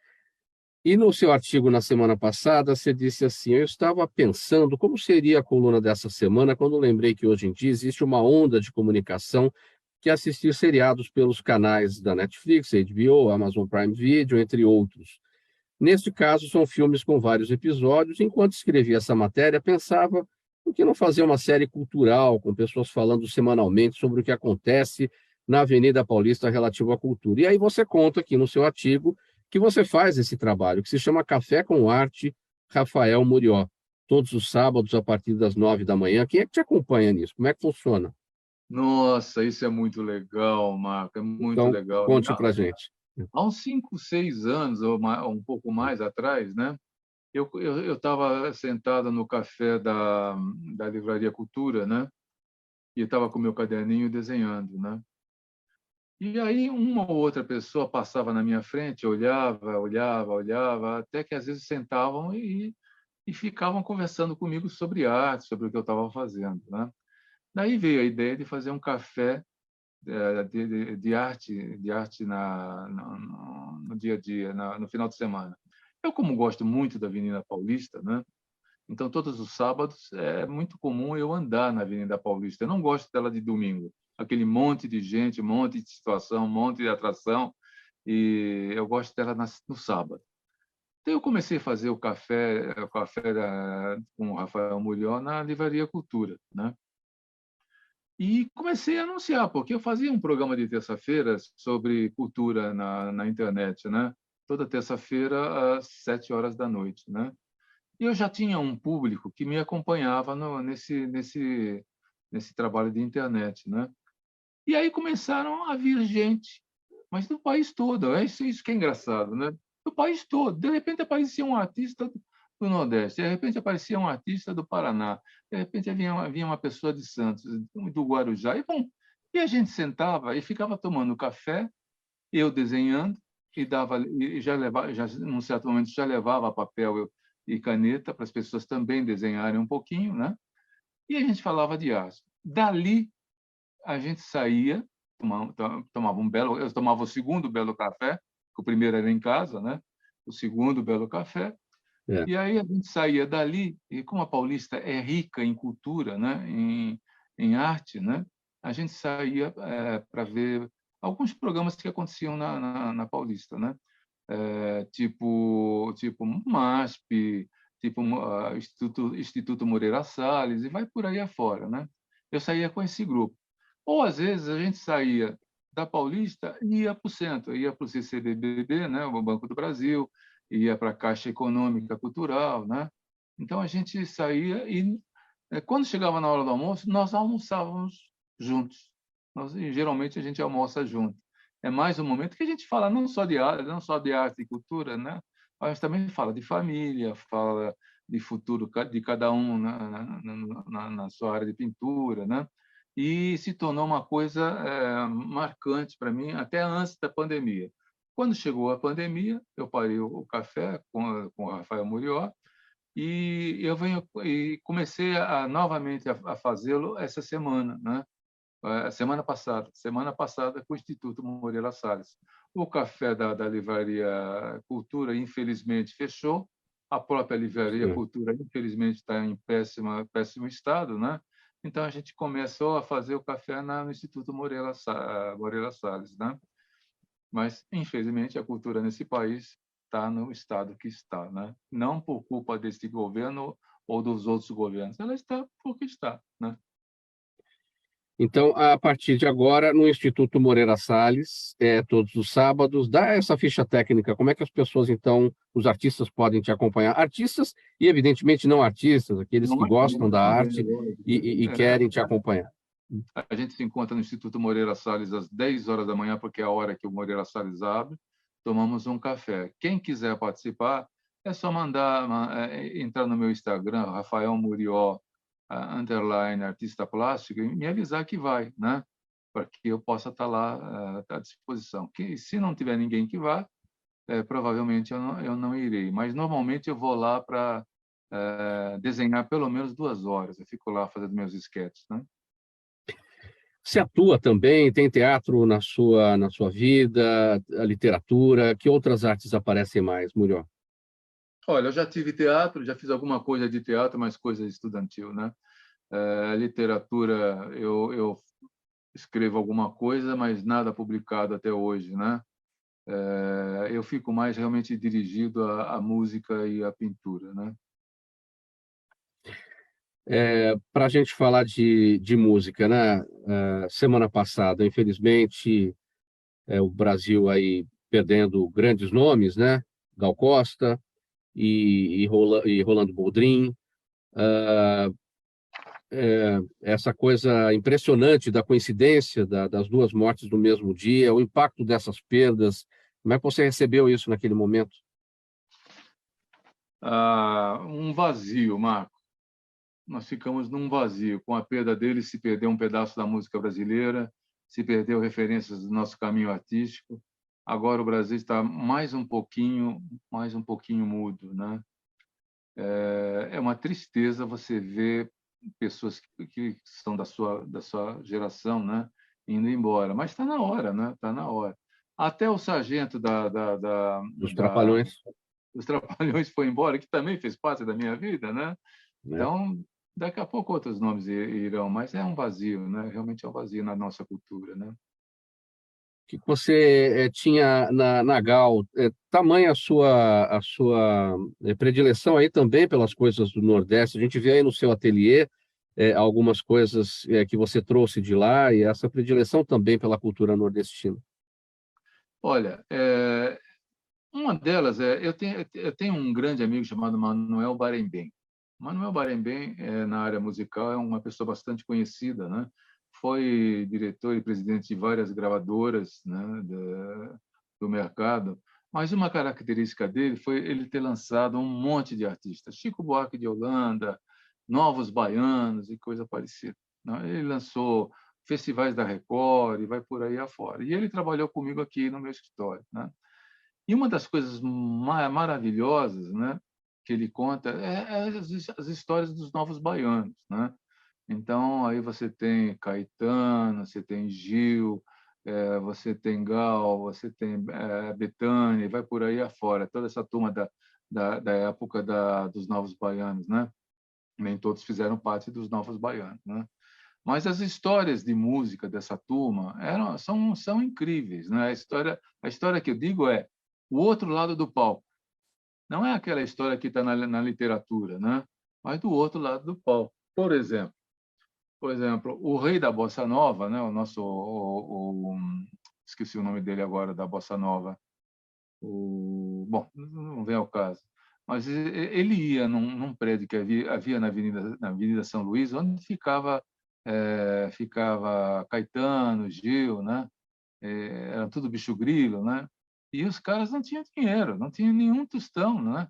E no seu artigo na semana passada, você disse assim: eu estava pensando como seria a coluna dessa semana quando lembrei que hoje em dia existe uma onda de comunicação que é assistir seriados pelos canais da Netflix, HBO, Amazon Prime Video, entre outros. Neste caso, são filmes com vários episódios. Enquanto escrevia essa matéria, pensava por que não fazer uma série cultural com pessoas falando semanalmente sobre o que acontece na Avenida Paulista relativo à cultura. E aí você conta aqui no seu artigo que você faz esse trabalho, que se chama Café com Arte Rafael Murió, todos os sábados a partir das 9 da manhã. Quem é que te acompanha nisso? Como é que funciona? Nossa, isso é muito legal, Marco, é muito Então, legal. conte para a gente. Há uns 5, 6 anos, ou um pouco mais atrás, né? Eu estava sentado no café da Livraria Cultura, né? E estava com meu caderninho desenhando, né? E aí uma ou outra pessoa passava na minha frente, olhava, até que às vezes sentavam e ficavam conversando comigo sobre arte, sobre o que eu estava fazendo, né? Daí veio a ideia de fazer um café de arte no dia a dia, no final de semana. Eu, como gosto muito da Avenida Paulista, né? Então, todos os sábados é muito comum eu andar na Avenida Paulista. Eu não gosto dela de domingo. Aquele monte de gente, monte de situação, monte de atração. E eu gosto dela no sábado. Então, eu comecei a fazer o café com o Rafael Murió na Livraria Cultura, né? E comecei a anunciar, porque eu fazia um programa de terça-feira sobre cultura na internet, né? Toda terça-feira, às 7 horas da noite, né? E eu já tinha um público que me acompanhava nesse trabalho de internet, né? E aí começaram a vir gente, mas do país todo. É isso que é engraçado, né? Do país todo. De repente aparecia um artista do Nordeste, de repente aparecia um artista do Paraná, de repente vinha uma pessoa de Santos, do Guarujá. E, bom, e a gente sentava e ficava tomando café, eu desenhando, e já levava, num certo momento já levava papel e caneta para as pessoas também desenharem um pouquinho, né? E a gente falava de arte. Dali a gente saía, tomava um belo, eu tomava o segundo belo café, que o primeiro era em casa, né? O segundo belo café. É. E aí a gente saía dali, e como a Paulista é rica em cultura, né? Em arte, né? A gente saía para ver alguns programas que aconteciam na Paulista, né? Tipo MASP, tipo Instituto Moreira Salles, e vai por aí afora, né? Eu saía com esse grupo. Ou, às vezes, a gente saía da Paulista e ia para o centro, ia para o CCBB, né? O Banco do Brasil, ia para a Caixa Econômica Cultural, né? Então, a gente saía e, quando chegava na hora do almoço, nós almoçávamos juntos. E, geralmente, a gente almoça junto. É mais um momento que a gente fala não só de arte e cultura, né? Mas também fala de família, fala de futuro de cada um na sua área de pintura, né? E se tornou uma coisa marcante para mim até antes da pandemia. Quando chegou a pandemia, eu parei o café com o Rafael Murió e comecei novamente a fazê-lo essa semana, né? Semana passada com o Instituto Moreira Salles. O café da Livraria Cultura, infelizmente, fechou. A própria Livraria Cultura, infelizmente, está em péssimo estado, né? Então, a gente começou a fazer o café no Instituto Moreira Salles, né? Mas, infelizmente, a cultura nesse país está no estado que está, né? Não por culpa desse governo ou dos outros governos, ela está porque está, né? Então, a partir de agora, no Instituto Moreira Salles, todos os sábados, dá essa ficha técnica. Como é que as pessoas, então, os artistas podem te acompanhar? Artistas e, evidentemente, não artistas, aqueles que gostam da arte e querem te acompanhar. A gente se encontra no Instituto Moreira Salles às 10 horas da manhã, porque é a hora que o Moreira Salles abre. Tomamos um café. Quem quiser participar, é só entrar no meu Instagram, Rafael Murió, _ artista plástico, e me avisar que vai, né? Para que eu possa estar lá à disposição. Se não tiver ninguém que vá, provavelmente eu não irei. Mas, normalmente, eu vou lá para desenhar pelo menos 2 horas. Eu fico lá fazendo meus esquetes, né? Você atua também, tem teatro na sua vida, a literatura, que outras artes aparecem mais, Murió? Olha, eu já tive teatro, já fiz alguma coisa de teatro, mas coisa estudantil, né? Literatura, eu escrevo alguma coisa, mas nada publicado até hoje, né? Eu fico mais realmente dirigido à música e à pintura, né? Para a gente falar de música, né? Semana passada, infelizmente, o Brasil aí perdendo grandes nomes, né? Gal Costa e Rolando Boldrin. essa coisa impressionante da coincidência das duas mortes no mesmo dia, o impacto dessas perdas. Como é que você recebeu isso naquele momento? Um vazio, Marco. Nós ficamos num vazio. Com a perda dele, se perdeu um pedaço da música brasileira, se perdeu referências do nosso caminho artístico. Agora o Brasil está mais um pouquinho mudo, né? É uma tristeza você ver pessoas que são da sua geração, né, indo embora. Mas está na hora, né? Está na hora. Até o sargento Dos Trapalhões, dos Trapalhões foi embora, que também fez parte da minha vida, né? né? Então, daqui a pouco outros nomes irão, mas é um vazio, né? Realmente é um vazio na nossa cultura, né? Que você tinha na Gal, tamanha a sua predileção aí também pelas coisas do Nordeste. A gente vê aí no seu ateliê algumas coisas que você trouxe de lá e essa predileção também pela cultura nordestina. Olha, uma delas eu tenho um grande amigo chamado Manuel Barembem. Manuel Barembem, na área musical, é uma pessoa bastante conhecida, né? Foi diretor e presidente de várias gravadoras, né, do mercado. Mas uma característica dele foi ele ter lançado um monte de artistas, Chico Buarque de Holanda, Novos Baianos e coisa parecida, né? Ele lançou festivais da Record e vai por aí afora. E ele trabalhou comigo aqui no meu escritório, né? E uma das coisas maravilhosas, né, que ele conta as histórias dos novos baianos, né? Então, aí você tem Caetano, você tem Gil, você tem Gal, você tem Bethânia, vai por aí afora. Toda essa turma da época dos novos baianos, né? Nem todos fizeram parte dos novos baianos, né? Mas as histórias de música dessa turma são incríveis, né? A história que eu digo é o outro lado do palco. Não é aquela história que está na literatura, né? Mas do outro lado do palco. Por exemplo, o rei da bossa nova, né? Esqueci o nome dele agora, da bossa nova. Bom, não vem ao caso. Mas ele ia num prédio que havia na Avenida São Luís, onde ficava Caetano, Gil, né? Era tudo bicho grilo, né? E os caras não tinham dinheiro, não tinham nenhum tostão, né?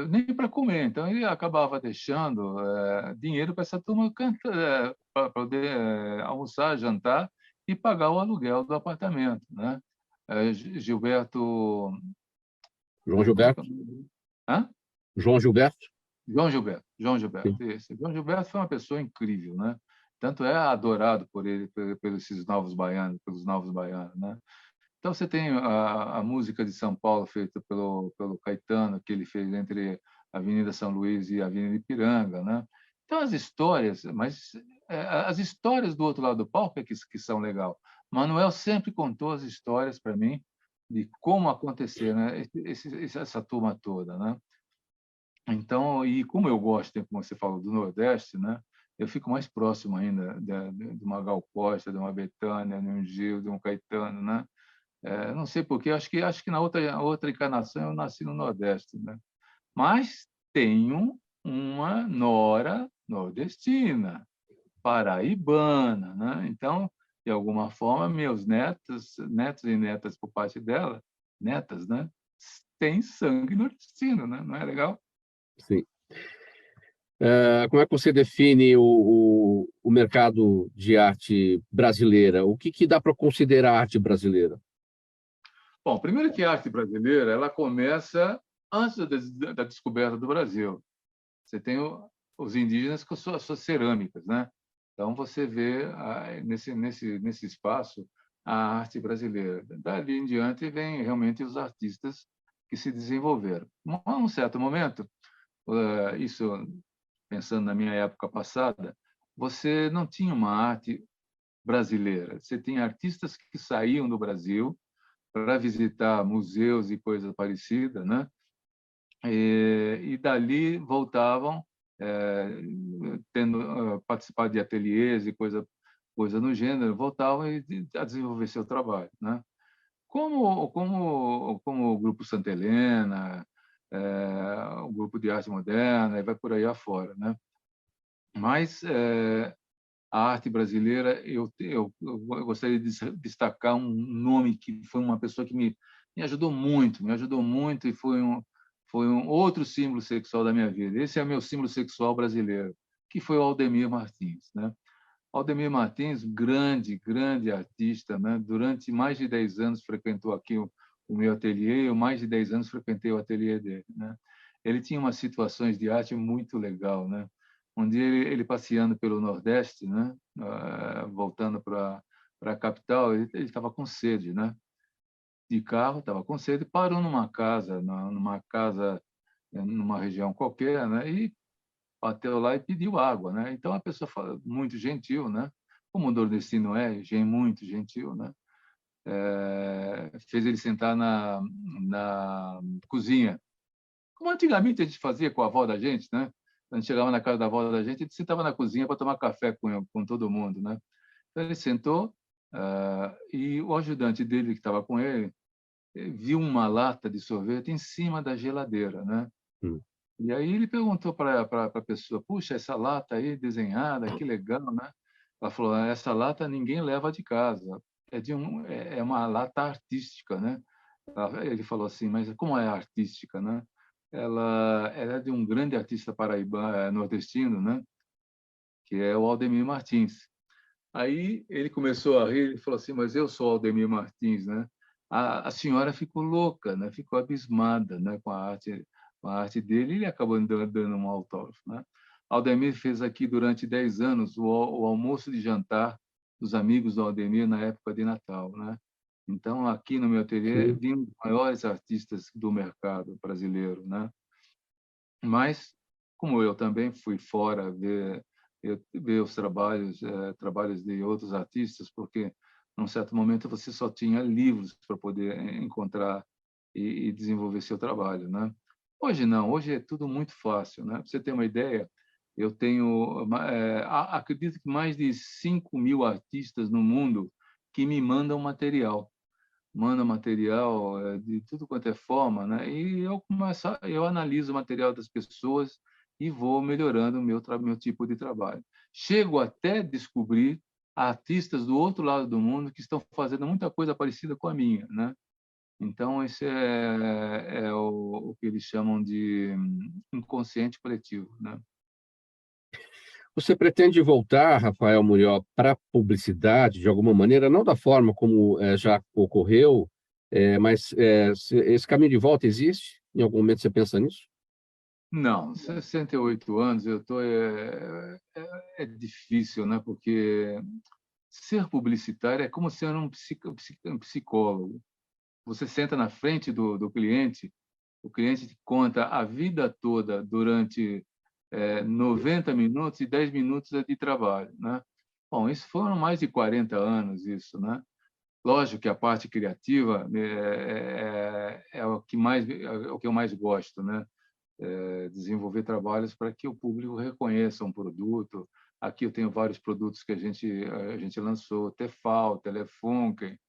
Nem para comer. Então ele acabava deixando dinheiro para essa turma para poder almoçar, jantar e pagar o aluguel do apartamento, né? Gilberto, João como é que é Gilberto? o nome dele? Hã? João Gilberto? João Sim. Gilberto, isso. João Gilberto foi uma pessoa incrível, né? Tanto é adorado por ele, pelos novos baianos, né? Então você tem a música de São Paulo feita pelo Caetano, que ele fez entre a Avenida São Luís e a Avenida Ipiranga, né? Então as histórias do outro lado do palco é que são legal. Manuel sempre contou as histórias para mim de como acontecer, né? Essa turma toda, né? Então, e como eu gosto, como você falou, do Nordeste, né? Eu fico mais próximo ainda de uma Gal Costa, de uma Bethânia, de um Gil, de um Caetano, né? Não sei por quê, acho que na outra encarnação eu nasci no Nordeste, né? Mas tenho uma nora nordestina, paraibana, né? Então, de alguma forma, meus netos e netas por parte dela, netas, né? Têm sangue nordestino, né? Não é legal? Sim. Como é que você define o mercado de arte brasileira? O que dá para considerar arte brasileira? Bom, primeiro que a arte brasileira ela começa antes da descoberta do Brasil. Você tem os indígenas com suas cerâmicas, né? Então você vê nesse espaço a arte brasileira. Dali em diante vem realmente os artistas que se desenvolveram. A um certo momento, isso pensando na minha época passada, você não tinha uma arte brasileira. Você tinha artistas que saíam do Brasil para visitar museus e coisas parecidas, né? E dali voltavam tendo participado de ateliês e coisa no gênero, voltavam a desenvolver seu trabalho, né? Como o grupo Santa Helena, o grupo de arte moderna, e vai por aí afora, né? Mas a arte brasileira, eu gostaria de destacar um nome que foi uma pessoa que me ajudou muito e foi um outro símbolo sexual da minha vida. Esse é o meu símbolo sexual brasileiro, que foi o Aldemir Martins, né? Aldemir Martins, grande artista, né? Durante mais de 10 anos frequentou aqui o meu ateliê, eu mais de 10 anos frequentei o ateliê dele, né? Ele tinha umas situações de arte muito legal, né? Um dia ele passeando pelo Nordeste, né? Voltando para a capital, ele estava com sede, né? De carro, estava com sede, parou numa casa numa região qualquer, né? E bateu lá e pediu água, né? Então a pessoa muito gentil, né? Como o nordestino é, muito gentil, né? Fez ele sentar na cozinha, como antigamente a gente fazia com a avó da gente, né? Quando chegava na casa da avó da gente, a gente sentava na cozinha para tomar café com todo mundo, né? Então ele sentou e o ajudante dele que estava com ele viu uma lata de sorvete em cima da geladeira, né? Hum. E aí ele perguntou para a pessoa: puxa, essa lata aí desenhada, que legal, né? Ela falou: essa lata ninguém leva de casa, é uma lata artística, né? Ele falou assim: mas como é artística, né? Ela é de um grande artista nordestino, né? Que é o Aldemir Martins. Aí ele começou a rir e falou assim: mas eu sou Aldemir Martins, né? A senhora ficou louca, né? Ficou abismada, né? Com a arte dele, e ele acabou dando um autógrafo, né? Aldemir fez aqui durante 10 anos o almoço de jantar dos amigos do Aldemir na época de Natal, né? Então, aqui no meu ateliê, Sim. vinham os maiores artistas do mercado brasileiro, né? Mas, como eu também fui fora ver os trabalhos de outros artistas, porque num certo momento você só tinha livros para poder encontrar e desenvolver seu trabalho, né? Hoje não, hoje é tudo muito fácil, né? Para você ter uma ideia, eu tenho, acredito que mais de 5.000 artistas no mundo que me mandam material de tudo quanto é forma, né? E eu analiso o material das pessoas e vou melhorando o meu tipo de trabalho. Chego até descobrir artistas do outro lado do mundo que estão fazendo muita coisa parecida com a minha, né? Então, esse é o que eles chamam de inconsciente coletivo, né? Você pretende voltar, Rafael Murió, para a publicidade de alguma maneira, não da forma como já ocorreu, mas esse caminho de volta existe? Em algum momento você pensa nisso? Não, 68 anos, eu tô é difícil, né? Porque ser publicitário é como ser um psicólogo. Você senta na frente do cliente, o cliente te conta a vida toda durante 90 minutos e 10 minutos é de trabalho, né? Bom, isso foram mais de 40 anos, isso, né? Lógico que a parte criativa é o que eu mais gosto, né? Desenvolver trabalhos para que o público reconheça um produto. Aqui eu tenho vários produtos que a gente lançou, Tefal, Telefunken,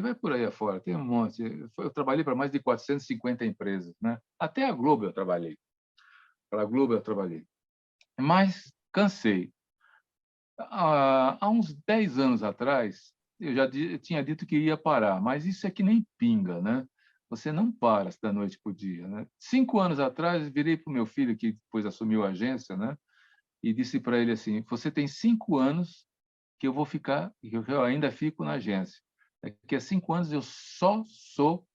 vai por aí afora, tem um monte. Eu trabalhei para mais de 450 empresas, né? Até a Globo eu trabalhei. Para a Globo eu trabalhei. Mas cansei. Há uns 10 anos atrás, eu já tinha dito que ia parar, mas isso é que nem pinga, né? Você não para da noite para o dia, né? 5 anos atrás, virei para o meu filho, que depois assumiu a agência, né? E disse para ele assim: você tem 5 anos que eu vou ficar, que eu ainda fico na agência. Daqui a 5 anos eu só sou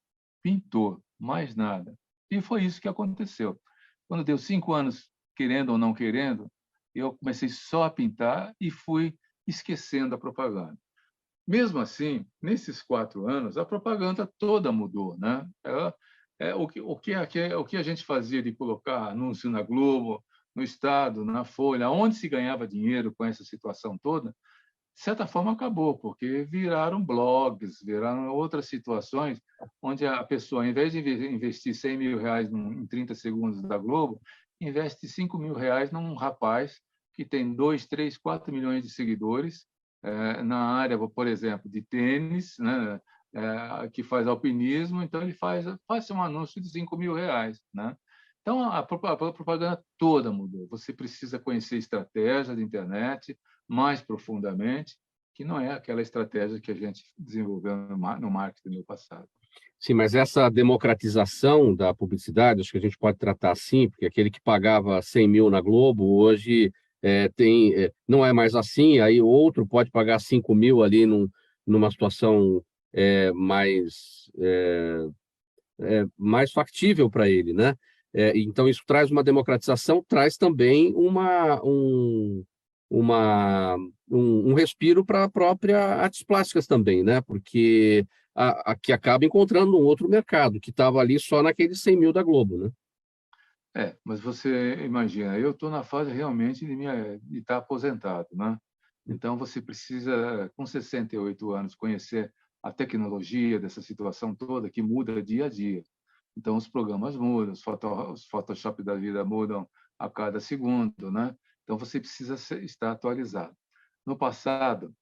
pintor, mais nada. E foi isso que aconteceu. Quando deu 5 anos, querendo ou não querendo, eu comecei só a pintar e fui esquecendo a propaganda. Mesmo assim, nesses 4 anos, a propaganda toda mudou, né? O que a gente fazia de colocar anúncio na Globo, no Estado, na Folha, onde se ganhava dinheiro com essa situação toda, de certa forma acabou, porque viraram blogs, viraram outras situações onde a pessoa, ao invés de investir 100 mil reais em 30 segundos da Globo, investe 5 mil reais num rapaz que tem 2, 3, 4 milhões de seguidores na área, por exemplo, de tênis, né? Que faz alpinismo, então ele faz um anúncio de 5 mil reais, né? Então, a propaganda toda mudou. Você precisa conhecer estratégia de internet mais profundamente, que não é aquela estratégia que a gente desenvolveu no marketing no passado. Sim, mas essa democratização da publicidade, acho que a gente pode tratar assim, porque aquele que pagava 100 mil na Globo, hoje não é mais assim, aí outro pode pagar 5 mil ali numa situação mais factível para ele, né? Então, isso traz uma democratização, traz também um respiro para a própria artes plásticas também, né? Porque que acaba encontrando um outro mercado, que estava ali só naqueles 100 mil da Globo, né? Mas você imagina, eu estou na fase realmente de estar aposentado, né? Então, você precisa, com 68 anos, conhecer a tecnologia dessa situação toda que muda dia a dia. Então, os programas mudam, os Photoshop da vida mudam a cada segundo, né? Então, você precisa estar atualizado. No passado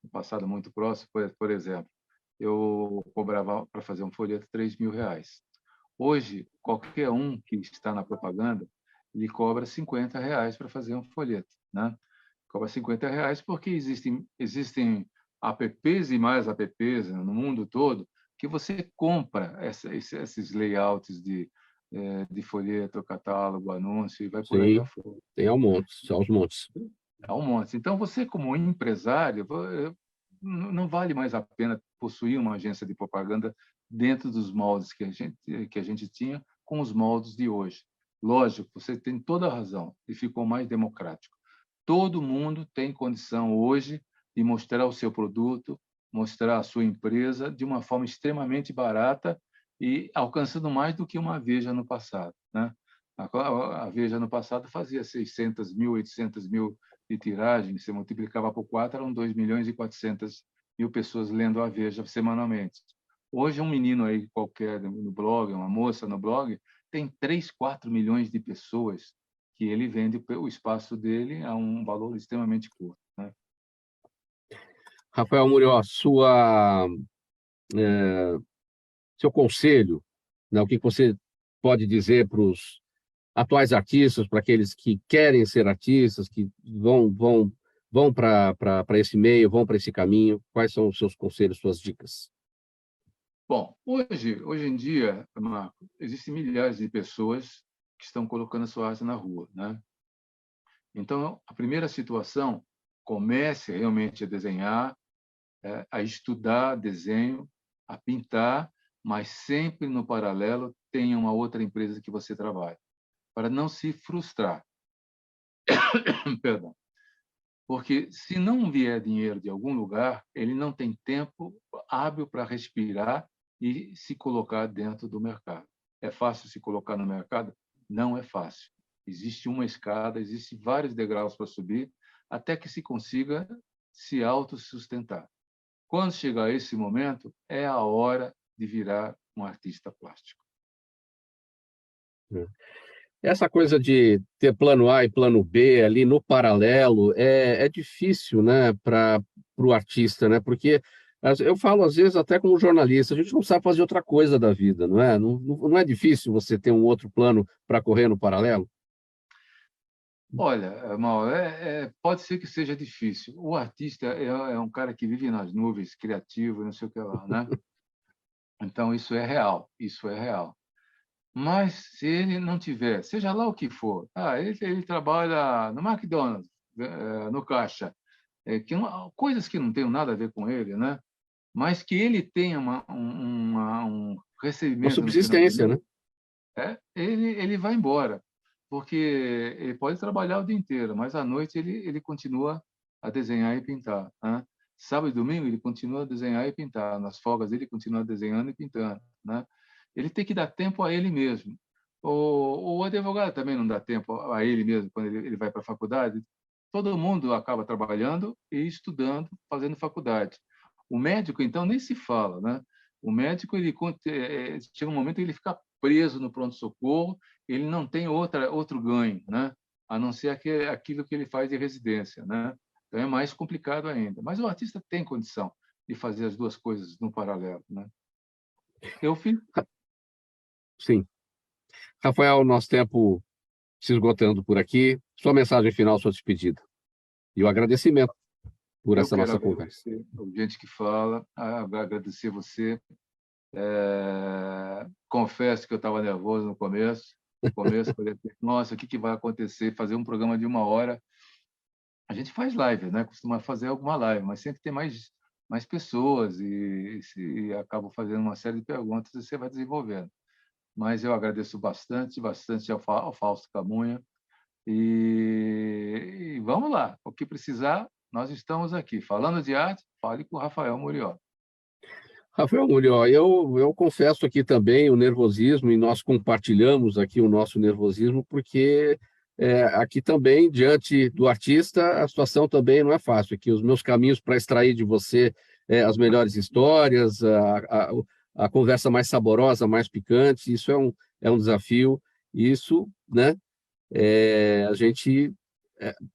muito próximo, por exemplo, eu cobrava para fazer um folheto R$ 3.000. Hoje, qualquer um que está na propaganda, ele cobra R$ 50 para fazer um folheto, né? Cobra R$ 50 porque existem apps e mais apps no mundo todo que você compra esses layouts de folheto, catálogo, anúncio e vai por aí Sim, afora. tem aos montes. Há um monte. Então, você, como empresário, não vale mais a pena possuir uma agência de propaganda dentro dos moldes que a gente tinha com os moldes de hoje. Lógico, você tem toda a razão, e ficou mais democrático. Todo mundo tem condição hoje de mostrar o seu produto, mostrar a sua empresa de uma forma extremamente barata e alcançando mais do que uma Veja no passado, né? A Veja no passado fazia 600 mil, 800 mil de tiragem, você multiplicava por 4, eram 2.400.000 pessoas lendo a Veja semanalmente. Hoje, um menino aí qualquer no blog, uma moça no blog, tem 3, 4 milhões de pessoas que ele vende o espaço dele a um valor extremamente curto, né? Rafael Murió, seu conselho, né, o que você pode dizer para os atuais artistas, para aqueles que querem ser artistas, que vão para esse meio, vão para esse caminho? Quais são os seus conselhos, suas dicas? Bom, hoje em dia, Marco, existem milhares de pessoas que estão colocando a sua arte na rua, né? Então, a primeira situação, comece realmente a desenhar, a estudar desenho, a pintar, mas sempre no paralelo tenha uma outra empresa que você trabalha, para não se frustrar. Perdão. Porque se não vier dinheiro de algum lugar, ele não tem tempo hábil para respirar e se colocar dentro do mercado. É fácil se colocar no mercado? Não é fácil. Existe uma escada, existem vários degraus para subir, até que se consiga se autossustentar. Quando chegar esse momento, é a hora de virar um artista plástico. Essa coisa de ter plano A e plano B ali no paralelo é difícil, né, para o artista, né? Porque eu falo às vezes até como jornalista, a gente não sabe fazer outra coisa da vida, não é? Não é difícil você ter um outro plano para correr no paralelo? Olha, Mauro, pode ser que seja difícil. O artista é um cara que vive nas nuvens, criativo, não sei o que lá, né? Então, isso é real, isso é real. Mas se ele não tiver, seja lá o que for, ele trabalha no McDonald's, no caixa, coisas que não têm nada a ver com ele, né? Mas que ele tenha um Uma recebimento no final do subsistência, né? mês, ele vai embora, porque ele pode trabalhar o dia inteiro, mas à noite ele continua a desenhar e pintar, né? Sábado e domingo ele continua a desenhar e pintar, nas folgas ele continua desenhando e pintando, né? Ele tem que dar tempo a ele mesmo. O advogado também não dá tempo a ele mesmo quando ele vai para a faculdade. Todo mundo acaba trabalhando e estudando, fazendo faculdade. O médico, então, nem se fala, né? O médico, chega um momento que ele fica preso no pronto-socorro, ele não tem outro ganho, né? A não ser aquilo que ele faz de residência, né? Então é mais complicado ainda. Mas o artista tem condição de fazer as duas coisas no paralelo, né? Eu fiz. Sim. Rafael, nosso tempo se esgotando por aqui. Sua mensagem final, sua despedida. E o agradecimento por essa nossa conversa. Gente que fala, agradecer você. Confesso que eu estava nervoso no começo. Falei, nossa, o que vai acontecer? Fazer um programa de 1 hora. A gente faz live, né? Costuma fazer alguma live, mas sempre tem mais pessoas e acabo fazendo uma série de perguntas e você vai desenvolvendo. Mas eu agradeço bastante ao Fausto Camunha e vamos lá. O que precisar, nós estamos aqui. Falando de arte, fale com o Rafael Murió. Rafael Murió, eu confesso aqui também o nervosismo, e nós compartilhamos aqui o nosso nervosismo, porque aqui também, diante do artista, a situação também não é fácil. Aqui os meus caminhos para extrair de você as melhores histórias, a conversa mais saborosa, mais picante, isso é um desafio. Isso, né? A gente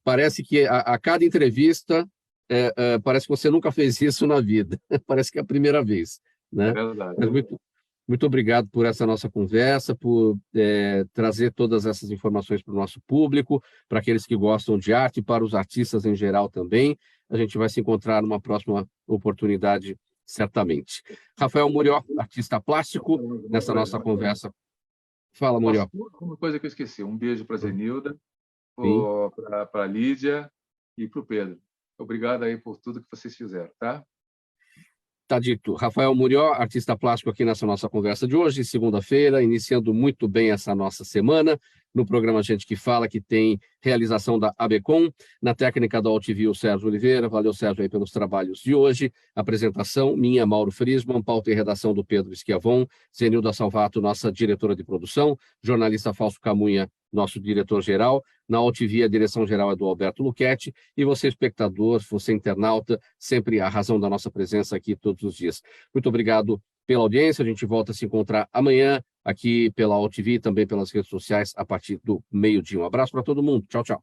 parece que a cada entrevista parece que você nunca fez isso na vida. Parece que é a primeira vez, né? É verdade. Mas muito obrigado por essa nossa conversa, por trazer todas essas informações para o nosso público, para aqueles que gostam de arte, para os artistas em geral também. A gente vai se encontrar numa próxima oportunidade, certamente. Rafael Murió, artista plástico, nessa nossa conversa. Fala, Murió. Uma coisa que eu esqueci. Um beijo para a Zenilda, para a Lídia e para o Pedro. Obrigado aí por tudo que vocês fizeram, tá? Tá dito. Rafael Murió, artista plástico aqui nessa nossa conversa de hoje, segunda-feira, iniciando muito bem essa nossa semana, no programa Gente que Fala, que tem realização da ABCom, na técnica da AltV, o Sérgio Oliveira. Valeu, Sérgio, aí pelos trabalhos de hoje. Apresentação, minha, Mauro Friesman, pauta e redação do Pedro Schiavon, Zenilda Salvato, nossa diretora de produção, jornalista Fausto Camunha, nosso diretor-geral. Na AltV, a direção-geral é do Alberto Luchetti, e você, espectador, você, internauta, sempre a razão da nossa presença aqui todos os dias. Muito obrigado pela audiência, a gente volta a se encontrar amanhã aqui pela AltV, também pelas redes sociais, a partir do meio-dia. Um abraço para todo mundo, tchau, tchau.